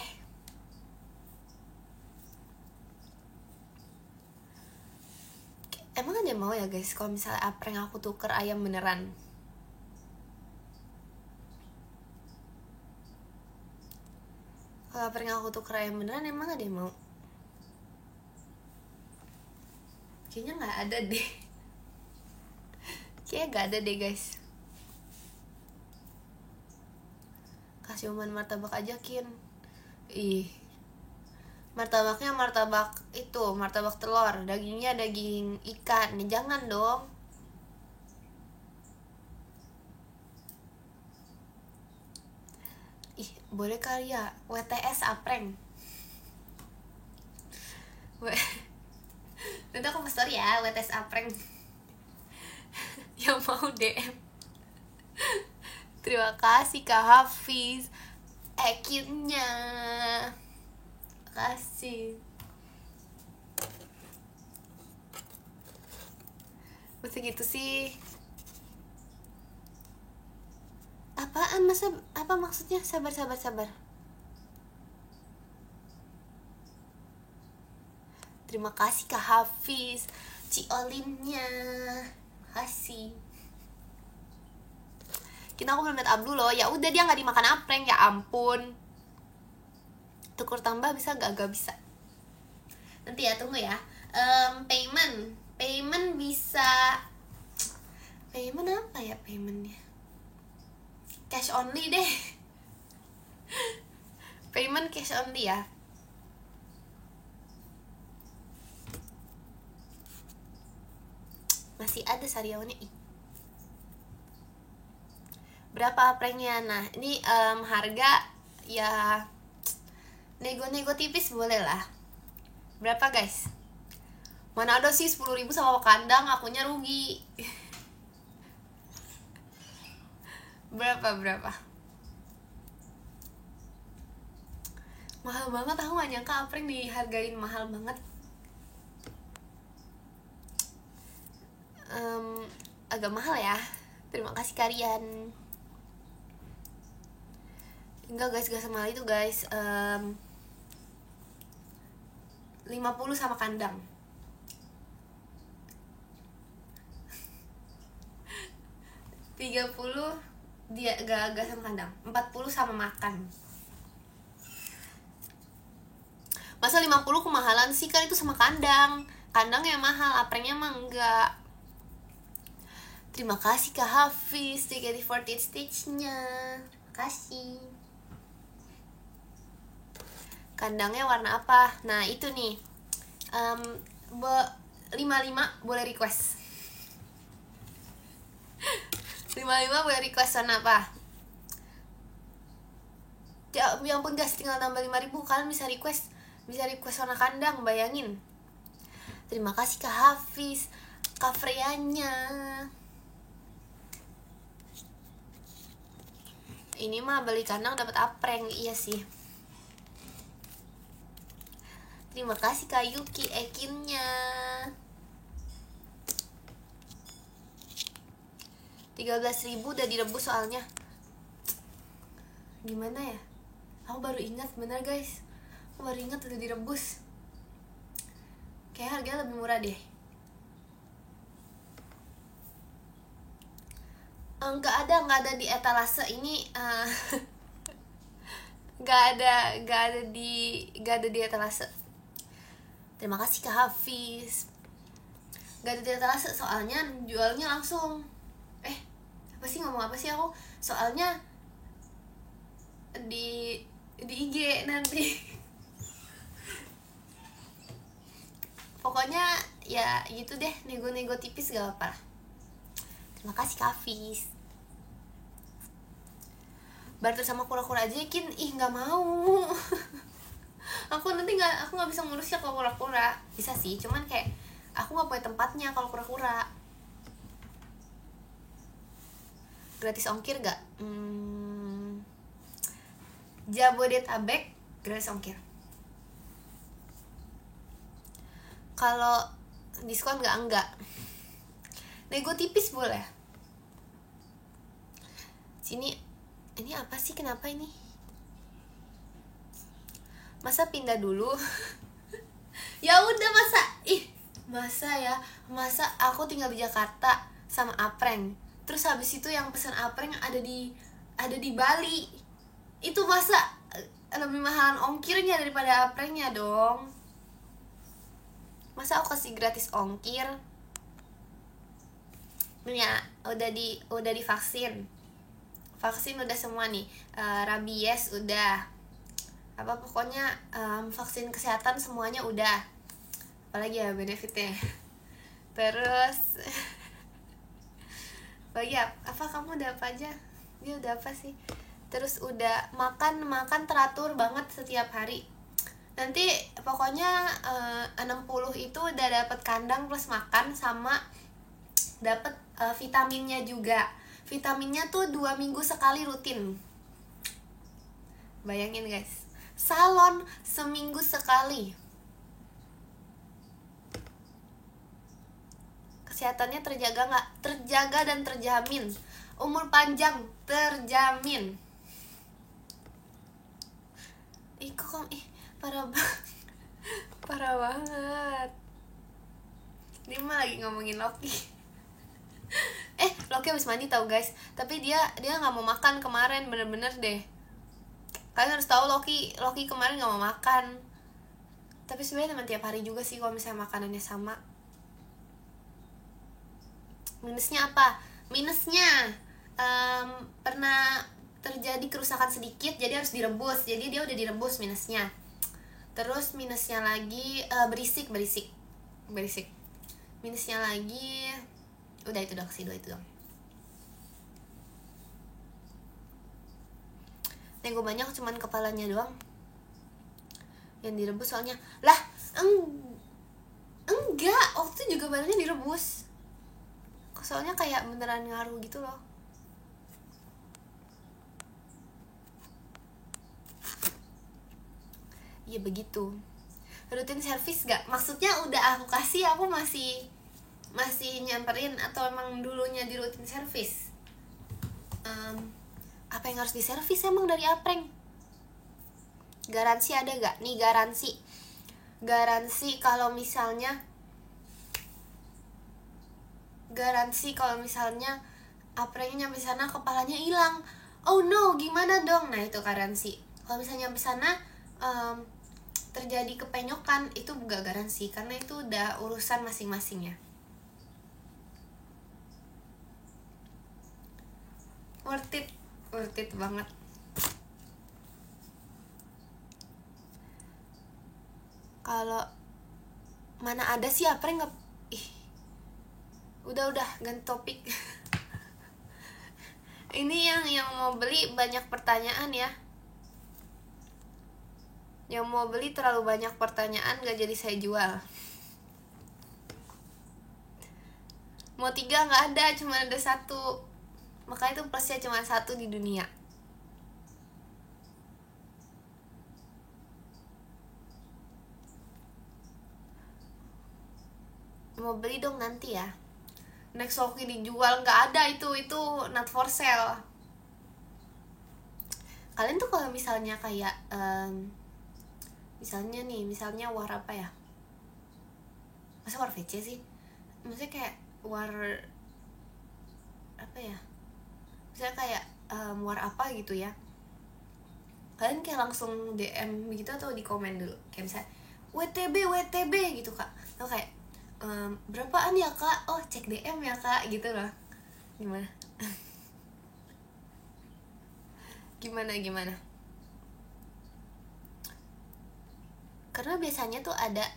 Emang ada yang mau ya guys kalau misalnya prank aku tuker ayam beneran? Kalau prank aku tuker ayam beneran, emang ada yang mau? Kayaknya nggak ada deh. Kayaknya nggak ada deh guys. Kasih umpan martabak aja Kin. Martabaknya martabak telur, dagingnya daging ikan. Jangan dong. Boleh kali ya WTS aprank. Nanti aku story ya WTS aprank. Yang mau DM. Terima kasih Kak Hafiz, akhirnya kasih. Masa gitu sih? Apaan? Apa maksudnya? Sabar. Terima kasih Kak Hafiz, Ciolinnya kasih. Kita aku belum liat Abdul loh. Ya udah, dia nggak dimakan aprank, ya ampun. Tukur tambah bisa gak bisa. Nanti ya, tunggu ya. Payment bisa. Payment apa ya paymentnya? cash only deh. Payment cash only ya. Masih ada sariawannya. Berapa pranknya? Nah ini harga ya nego-nego tipis boleh lah. Berapa guys? Mana ada sih 10.000 sama kandang, akunya rugi. Berapa? Mahal banget, aku gak nyangka prank dihargain mahal banget. Agak mahal ya. Terima kasih kalian. Enggak guys, gak semahal itu guys. 50 sama kandang. 30 dia gak sama kandang. 40 sama makan. Masa 50 kemahalan sih, kan itu sama kandang. Kandang yang mahal, pranknya mah enggak. Terima kasih Kak Hafiz, JKT48 stage-nya. Terima kasih. Kandangnya warna apa? Nah itu nih 55 boleh request. 55 boleh request warna apa? Ya ampun guys, tinggal tambah 5.000. Kalian bisa request warna kandang, bayangin. Terima kasih Kak Hafiz, Kak Freyanya. Ini mah beli kandang dapat aprank, iya sih. Terima kasih Kak Yuki Ekinnya. 13.000 udah direbus soalnya. Gimana ya? Aku baru ingat, bener guys. Aku baru ingat udah direbus. Kayak harganya lebih murah deh. Nggak ada di etalase ini. Nggak ada di etalase. Terima kasih Kak Hafiz. Nggak ada di etalase soalnya jualnya langsung. Ngomong apa sih aku? Soalnya di IG nanti. Pokoknya ya gitu deh, nego-nego tipis gak apa-apa. Terima kasih Kak Hafiz. Barter sama kura-kura aja Kin, nggak mau. aku nggak bisa ngurusnya kalau kura-kura. Bisa sih, cuman kayak aku nggak punya tempatnya kalau kura-kura. Gratis ongkir gak? Jabodetabek gratis ongkir. Kalau diskon enggak. Nego tipis boleh. Sini, ini apa sih, kenapa ini? Masa pindah dulu? Ya udah masa aku tinggal di Jakarta sama aprank. Terus habis itu yang pesan aprank ada di Bali. Itu masa lebih mahalan ongkirnya daripada apranknya dong. Masa aku kasih gratis ongkir? Ya, udah divaksin. Vaksin udah semua nih. Rabies udah. Pokoknya vaksin kesehatan semuanya udah. Apalagi ya benefitnya. Terus lagi apa kamu udah apa aja? Dia udah apa sih? Terus udah makan teratur banget setiap hari. Nanti pokoknya 60 itu udah dapet kandang plus makan sama dapet vitaminnya juga. Vitaminnya tuh 2 minggu sekali rutin. Bayangin guys, salon seminggu sekali. Kesehatannya terjaga nggak? Terjaga dan terjamin. Umur panjang terjamin. Parah banget. Ini mah lagi ngomongin Loki. Loki habis mandi tau guys. Tapi dia nggak mau makan kemarin, bener-bener deh. Kalian harus tahu Loki kemarin nggak mau makan. Tapi sebenarnya teman tiap hari juga sih kalau misalnya makanannya sama. Minusnya apa? Minusnya terjadi kerusakan sedikit, jadi harus direbus. Jadi dia udah direbus minusnya. Terus minusnya lagi berisik. Minusnya lagi udah itu dong sih, itu dong. Yang gue banyak cuman kepalanya doang yang direbus soalnya. Lah, enggak, waktu itu juga badannya direbus. Soalnya kayak beneran ngaruh gitu loh. Ya begitu. Rutin servis gak? Maksudnya udah aku kasih, aku masih nyamperin atau emang dulunya di rutin servis? Apa yang harus diservis emang dari Apreng? Garansi ada gak? Nih garansi kalau misalnya Aprengnya nyampe sana kepalanya hilang, oh no, gimana dong? Nah itu garansi. Kalau misalnya nyampe sana terjadi kepenyokan, itu gak garansi, karena itu udah urusan masing-masing ya. Worth it banget. Kalau mana ada sih Apreng nggak, udah ganti topik. Ini yang mau beli banyak pertanyaan ya. Yang mau beli terlalu banyak pertanyaan, gak jadi saya jual. Mau 3 gak ada, cuma ada 1. Makanya itu plusnya cuma 1 di dunia. Mau beli dong nanti ya. Next Walkie dijual, gak ada itu not for sale. Kalian tuh kalau misalnya kayak misalnya war apa ya, masa war VC sih, maksudnya kayak war apa ya, misalnya kayak war apa gitu ya, kalian kayak langsung DM gitu atau di komen dulu, kayak misalnya WTB gitu kak, atau kayak berapaan ya kak, oh cek DM ya kak gitu loh. Gimana? Karena biasanya tuh ada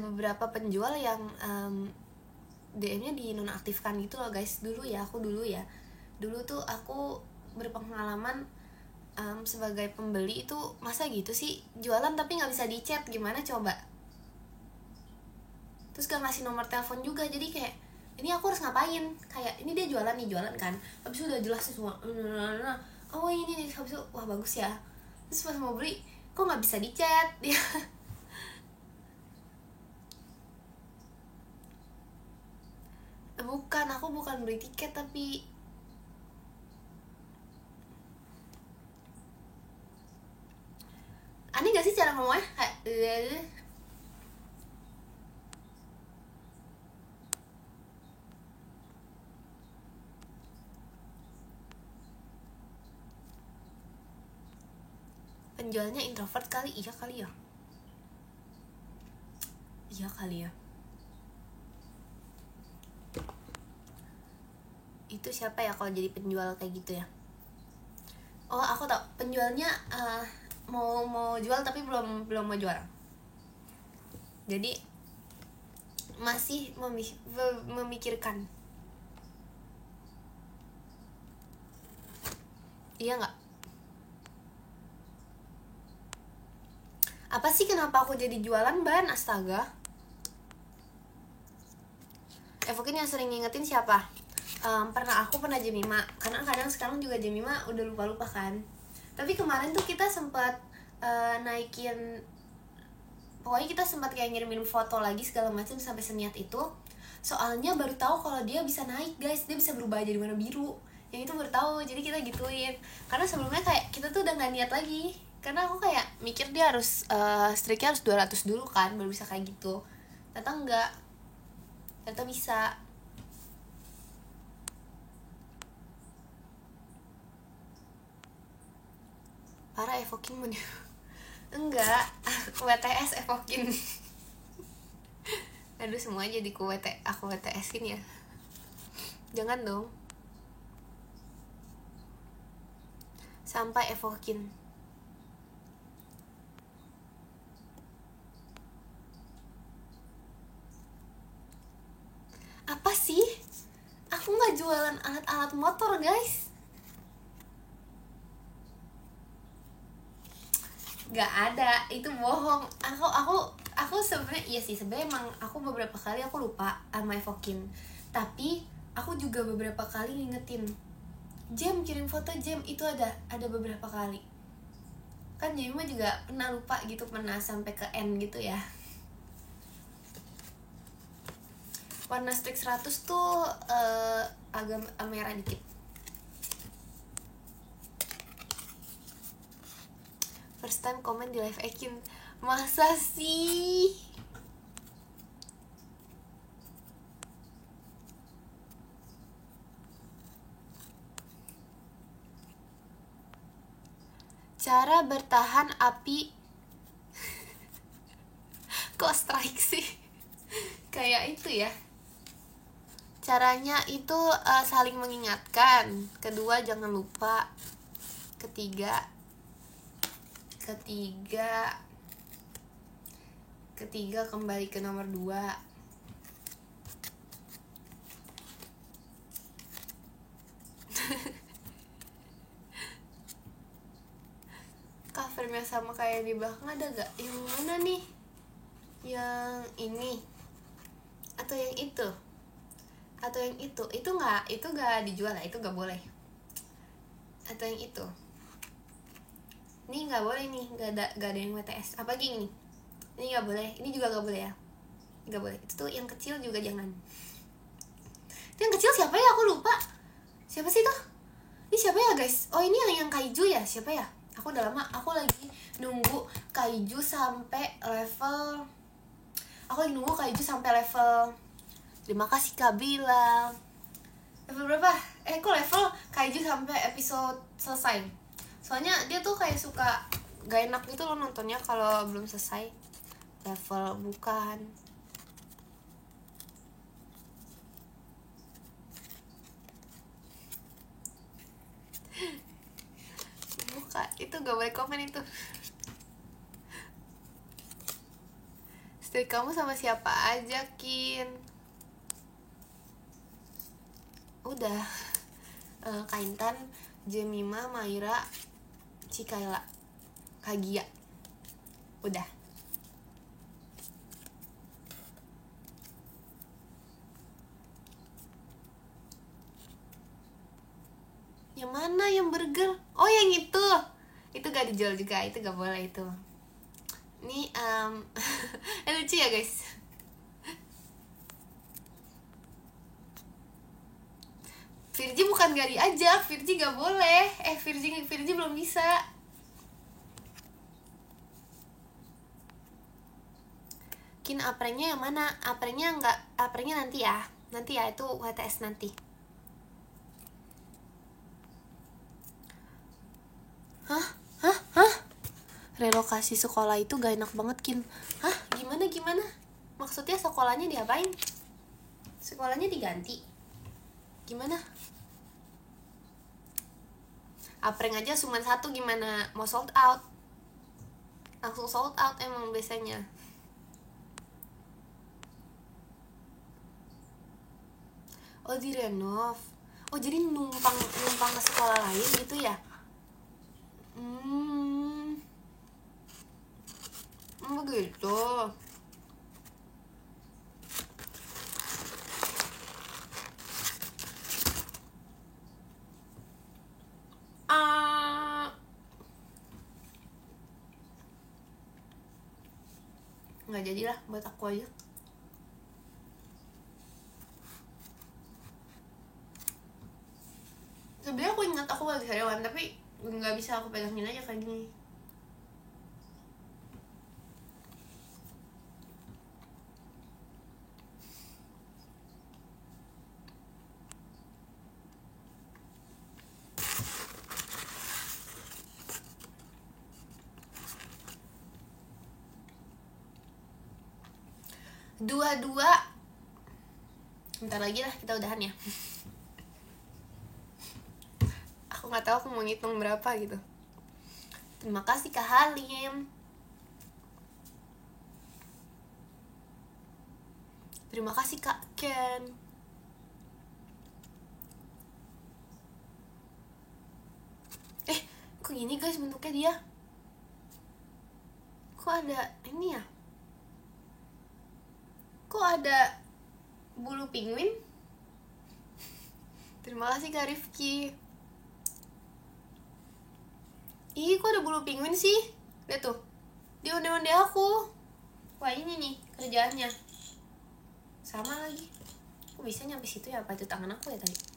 beberapa penjual yang DM-nya dinonaktifkan gitu loh guys. Dulu tuh aku berpengalaman sebagai pembeli itu, masa gitu sih jualan tapi nggak bisa di chat, gimana coba? Terus gak ngasih nomor telepon juga, jadi kayak ini aku harus ngapain? Kayak ini dia jualan kan, habis itu udah jelas semua, oh ini nih, habis itu wah bagus ya, terus pas mau beli kok nggak bisa di chat ya. Bukan, aku bukan beli tiket tapi aneh gak sih cara ngomongnya kayak penjualnya introvert kali, iya kali ya. Itu siapa ya kalau jadi penjual kayak gitu ya? Oh aku tau, penjualnya mau jual tapi belum mau jual, jadi masih memikirkan. Iya nggak? Apa sih kenapa aku jadi jualan ban? Astaga. Evokin yang sering ngingetin siapa? Aku pernah Jemima, karena kadang sekarang juga Jemima udah lupa kan. Tapi kemarin tuh kita sempat naikin, pokoknya kita sempat kayak ngirimin foto lagi segala macam sampai seniat itu. Soalnya baru tahu kalau dia bisa naik guys, dia bisa berubah jadi warna biru. Yang itu baru tahu, jadi kita gituin. Karena sebelumnya kayak kita tuh udah nggak niat lagi, karena aku kayak mikir dia harus strike-nya harus 200 dulu kan baru bisa kayak gitu. Ternyata enggak, ternyata bisa. Parah Evokin enggak, WTS Evokin. Aduh semua jadi aku WTS-in ya. Jangan dong. sampai evokin. Apa sih? Aku nggak jualan alat-alat motor, guys. Nggak ada, itu bohong. Aku sebenarnya iya sih, sebenarnya emang aku beberapa kali aku lupa sama evokin. Tapi aku juga beberapa kali ngingetin. Jam, kirim foto Jam, itu ada beberapa kali. Kan Jemima juga pernah lupa gitu, pernah sampai ke N gitu ya. Warna Strix 100 tuh agak merah dikit. First time komen di live Ekin. Masa sih? Cara bertahan api. Kok strike sih? Kayak itu ya. Caranya itu saling mengingatkan. Kedua, jangan lupa. Ketiga kembali ke nomor 2. Covernya sama kayak di belakang, ada gak? Yang mana nih? Yang ini atau yang itu? Atau yang itu nggak dijual ya, itu nggak boleh. Atau yang itu, ini nggak boleh nih, nggak ada yang WTS. Apa gini nih, ini nggak boleh, ini juga nggak boleh ya, nggak boleh. Itu tuh yang kecil juga jangan. Itu yang kecil siapa ya, aku lupa siapa sih tuh. Ini siapa ya guys? Oh ini yang kaiju ya, siapa ya? Aku udah lama, aku lagi nunggu kaiju sampai level. Terima kasih Kak Bila. Level berapa? Kok level kaiju sampai episode selesai? Soalnya dia tuh kayak suka gak enak gitu loh nontonnya kalau belum selesai. Level bukan. Bukan, itu gak boleh komen itu. Stay kamu sama siapa aja, Kin? Udah. Kaintan, Jemima, Maira, Cikaila, Kagia. Udah. Yang mana yang burger? Oh yang itu gak dijual juga, itu gak boleh itu. Ini lucu ya guys. Virgi bukan gak diajak, Virgi gak boleh. Virgi belum bisa. Kin, aprenya yang mana? Aprenya nanti ya. Nanti ya, itu WTS nanti. Hah? Relokasi sekolah itu gak enak banget, Kin. Hah? Gimana? Maksudnya sekolahnya diapain? Sekolahnya diganti? Gimana? Apreng aja cuma 1 gimana? Mau sold out? Langsung sold out emang biasanya. Oh direnov. Oh jadi numpang ke sekolah lain gitu ya? Begitu. Nggak jadilah buat aku aja. Sebenarnya aku ingat aku lagi sariawan, tapi nggak bisa aku pegangin aja kayak gini. Dua bentar lagi lah kita udahan ya. Aku Aku nggak tahu aku mau ngitung berapa gitu. Terima kasih Kak Halim. Terima kasih Kak Ken. Kok gini guys bentuknya dia? Kok ada ini ya? Kok ada bulu penguin? Terima kasih Kak Rifki. Ih, kok ada bulu penguin sih? Lihat tuh, di onde-onde aku. Wah, ini nih kerjaannya. Sama lagi. Kok bisa nyampe situ ya? Apa itu tangan aku ya tadi?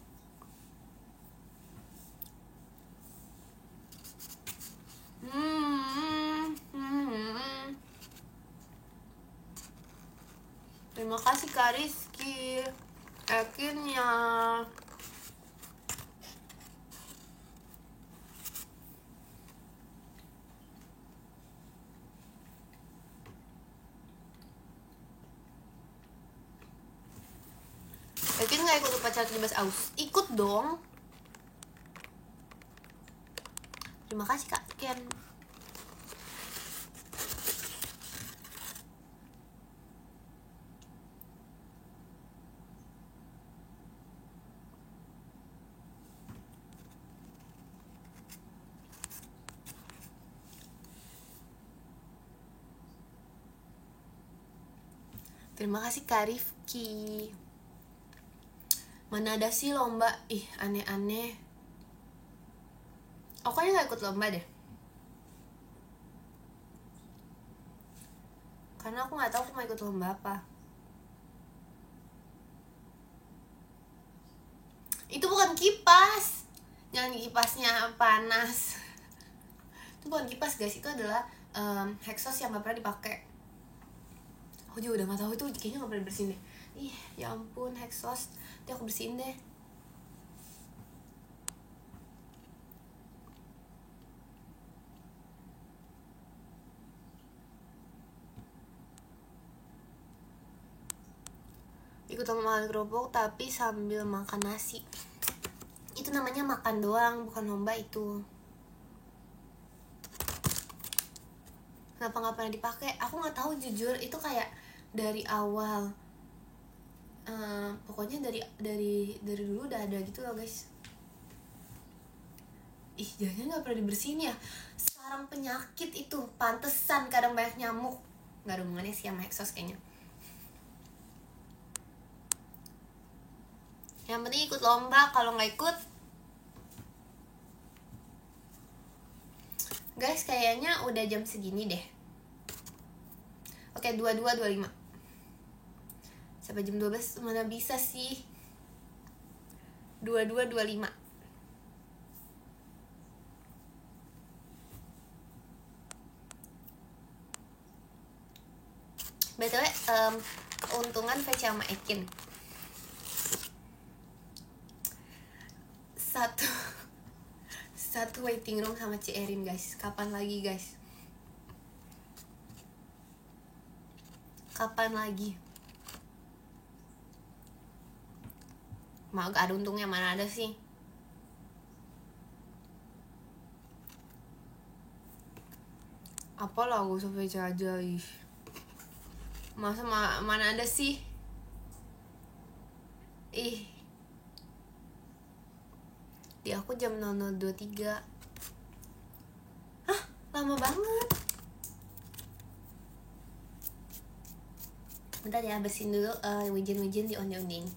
Terima kasih Kak Rizky. Akhirnya Yakin gak ikut upacara 17 Agustus? Ikut dong. Terima kasih Kak Ken. Terima kasih Kak Rifki. Mana ada sih lomba? Ih, aneh-aneh. Aku kayaknya gak ikut lomba deh. Karena aku gak tahu aku mau ikut lomba apa. Itu bukan kipas. Jangan kipasnya panas. Itu bukan kipas guys, itu adalah Hexos yang gak pernah dipakai. Aku juga udah gak tahu itu kayaknya gak pernah bersihin deh. Ih, ya ampun Hexos. Nanti aku bersihin deh. Ikut lomba makan kerupuk tapi sambil makan nasi. Itu namanya makan doang, bukan lomba itu. Kenapa nggak pernah dipakai? Aku nggak tahu jujur. Itu kayak dari awal. Pokoknya dari dulu udah ada gitu loh guys. Ih, jangan nggak pernah dibersihin ya. Sarang penyakit itu, pantesan kadang banyak nyamuk. Nggak ada hubungannya sih sama Hexos kayaknya. Yang penting ikut lomba. Kalau nggak ikut, guys, kayaknya udah jam segini deh. Oke, 22.25. Sampai jam 12 mana bisa sih. 22.25. BTW, keuntungan VC sama Ekin. Satu waiting room sama Ci Erin guys. Kapan lagi guys? Kapan lagi? Gak ada untungnya, mana ada sih. Apalah gue usah VC aja. Ih. Masa mana ada sih. Ih, di aku jam 00.23. Hah, lama banget. Bentar ya, bersihin dulu wijen-wijen di ondel-ondel.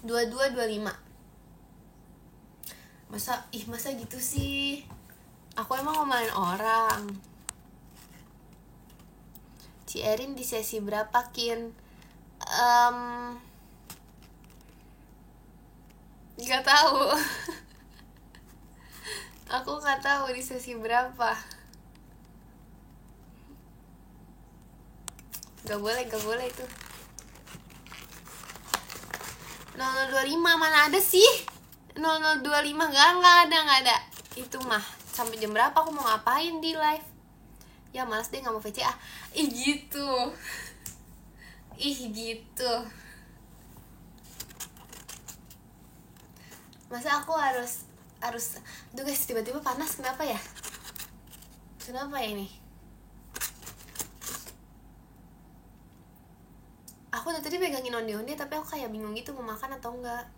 Dua lima. Masa gitu sih. Aku emang ngomelin orang. Ci Erin di sesi berapa, Kin? Gak tahu. Aku gak tahu di sesi berapa. Gak boleh itu. 0025 mana ada sih? 0025 gak ada. Itu mah sampai jam berapa aku mau ngapain di live? Ya malas deh, gak mau VCA. Ih gitu. Ih gitu. Masa aku harus Aduh guys, tiba-tiba panas, kenapa ya? Kenapa ya ini? Aku udah tadi pegangin onde-onde tapi aku kayak bingung gitu mau makan atau enggak.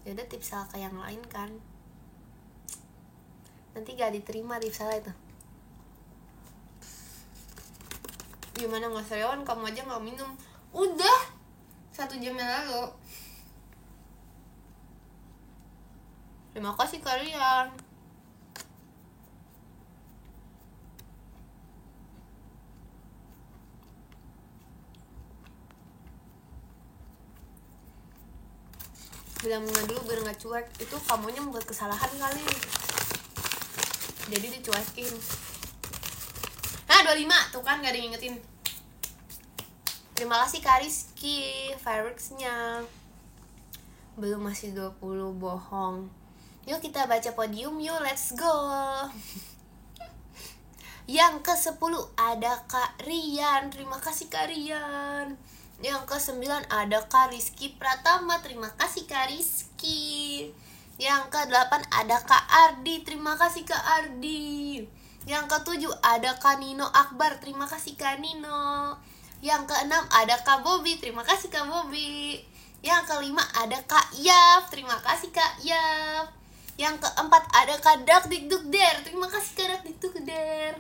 Ya udah tips salah kayak yang lain kan. Nanti gak diterima tips salah itu. Gimana nggak sarapan, kamu aja nggak minum. Udah 1 jam yang lalu. Terima kasih kalian. Bilang Mima dulu biar nggak cuek. Itu kamunya membuat kesalahan kali, jadi dicuekin. Nah 25 tuh kan gak diingetin. Terima kasih Kak Rizky fireworksnya. Belum, masih 20, bohong. Yuk kita baca podium yuk, let's go. Yang ke-10 ada Kak Rian. Terima kasih Kak Rian. Yang ke-9 ada Kak Rizky Pratama. Terima kasih Kak Rizky. Yang ke-8 ada Kak Ardi. Terima kasih Kak Ardi. Yang ke-7 ada Kak Nino Akbar. Terima kasih Kak Nino. Yang ke-6 ada Kak Bobby. Terima kasih Kak Bobby. Yang ke-5 ada Kak Yaf. Terima kasih Kak Yaf. Yang ke-4 ada Kak Dakdikdukder. Terima kasih Kak Dakdikdukder.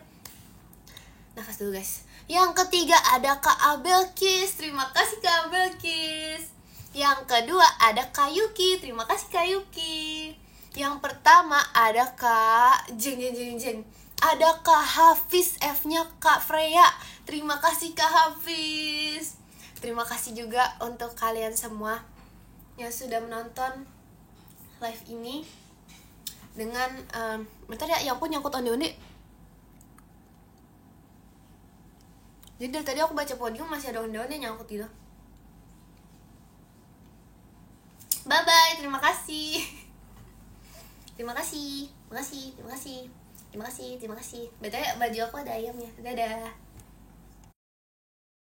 Nafas dulu guys. Yang ketiga ada Kak Abelkis. Terima kasih Kak Abelkis. Yang kedua ada Kak Yuki. Terima kasih Kak Yuki. Yang pertama ada Kak Jeng. Ada Kak Hafiz, F-nya Kak Freya. Terima kasih Kak Hafiz. Terima kasih juga untuk kalian semua yang sudah menonton live ini. Dengan bentar ya, yang pun nyangkut onde-onde. Jadi dari tadi aku baca podium masih ada onde-onde nyangkut gitu. Bye bye, terima kasih. Terima kasih. BTW baju aku ada ayamnya. Dadah.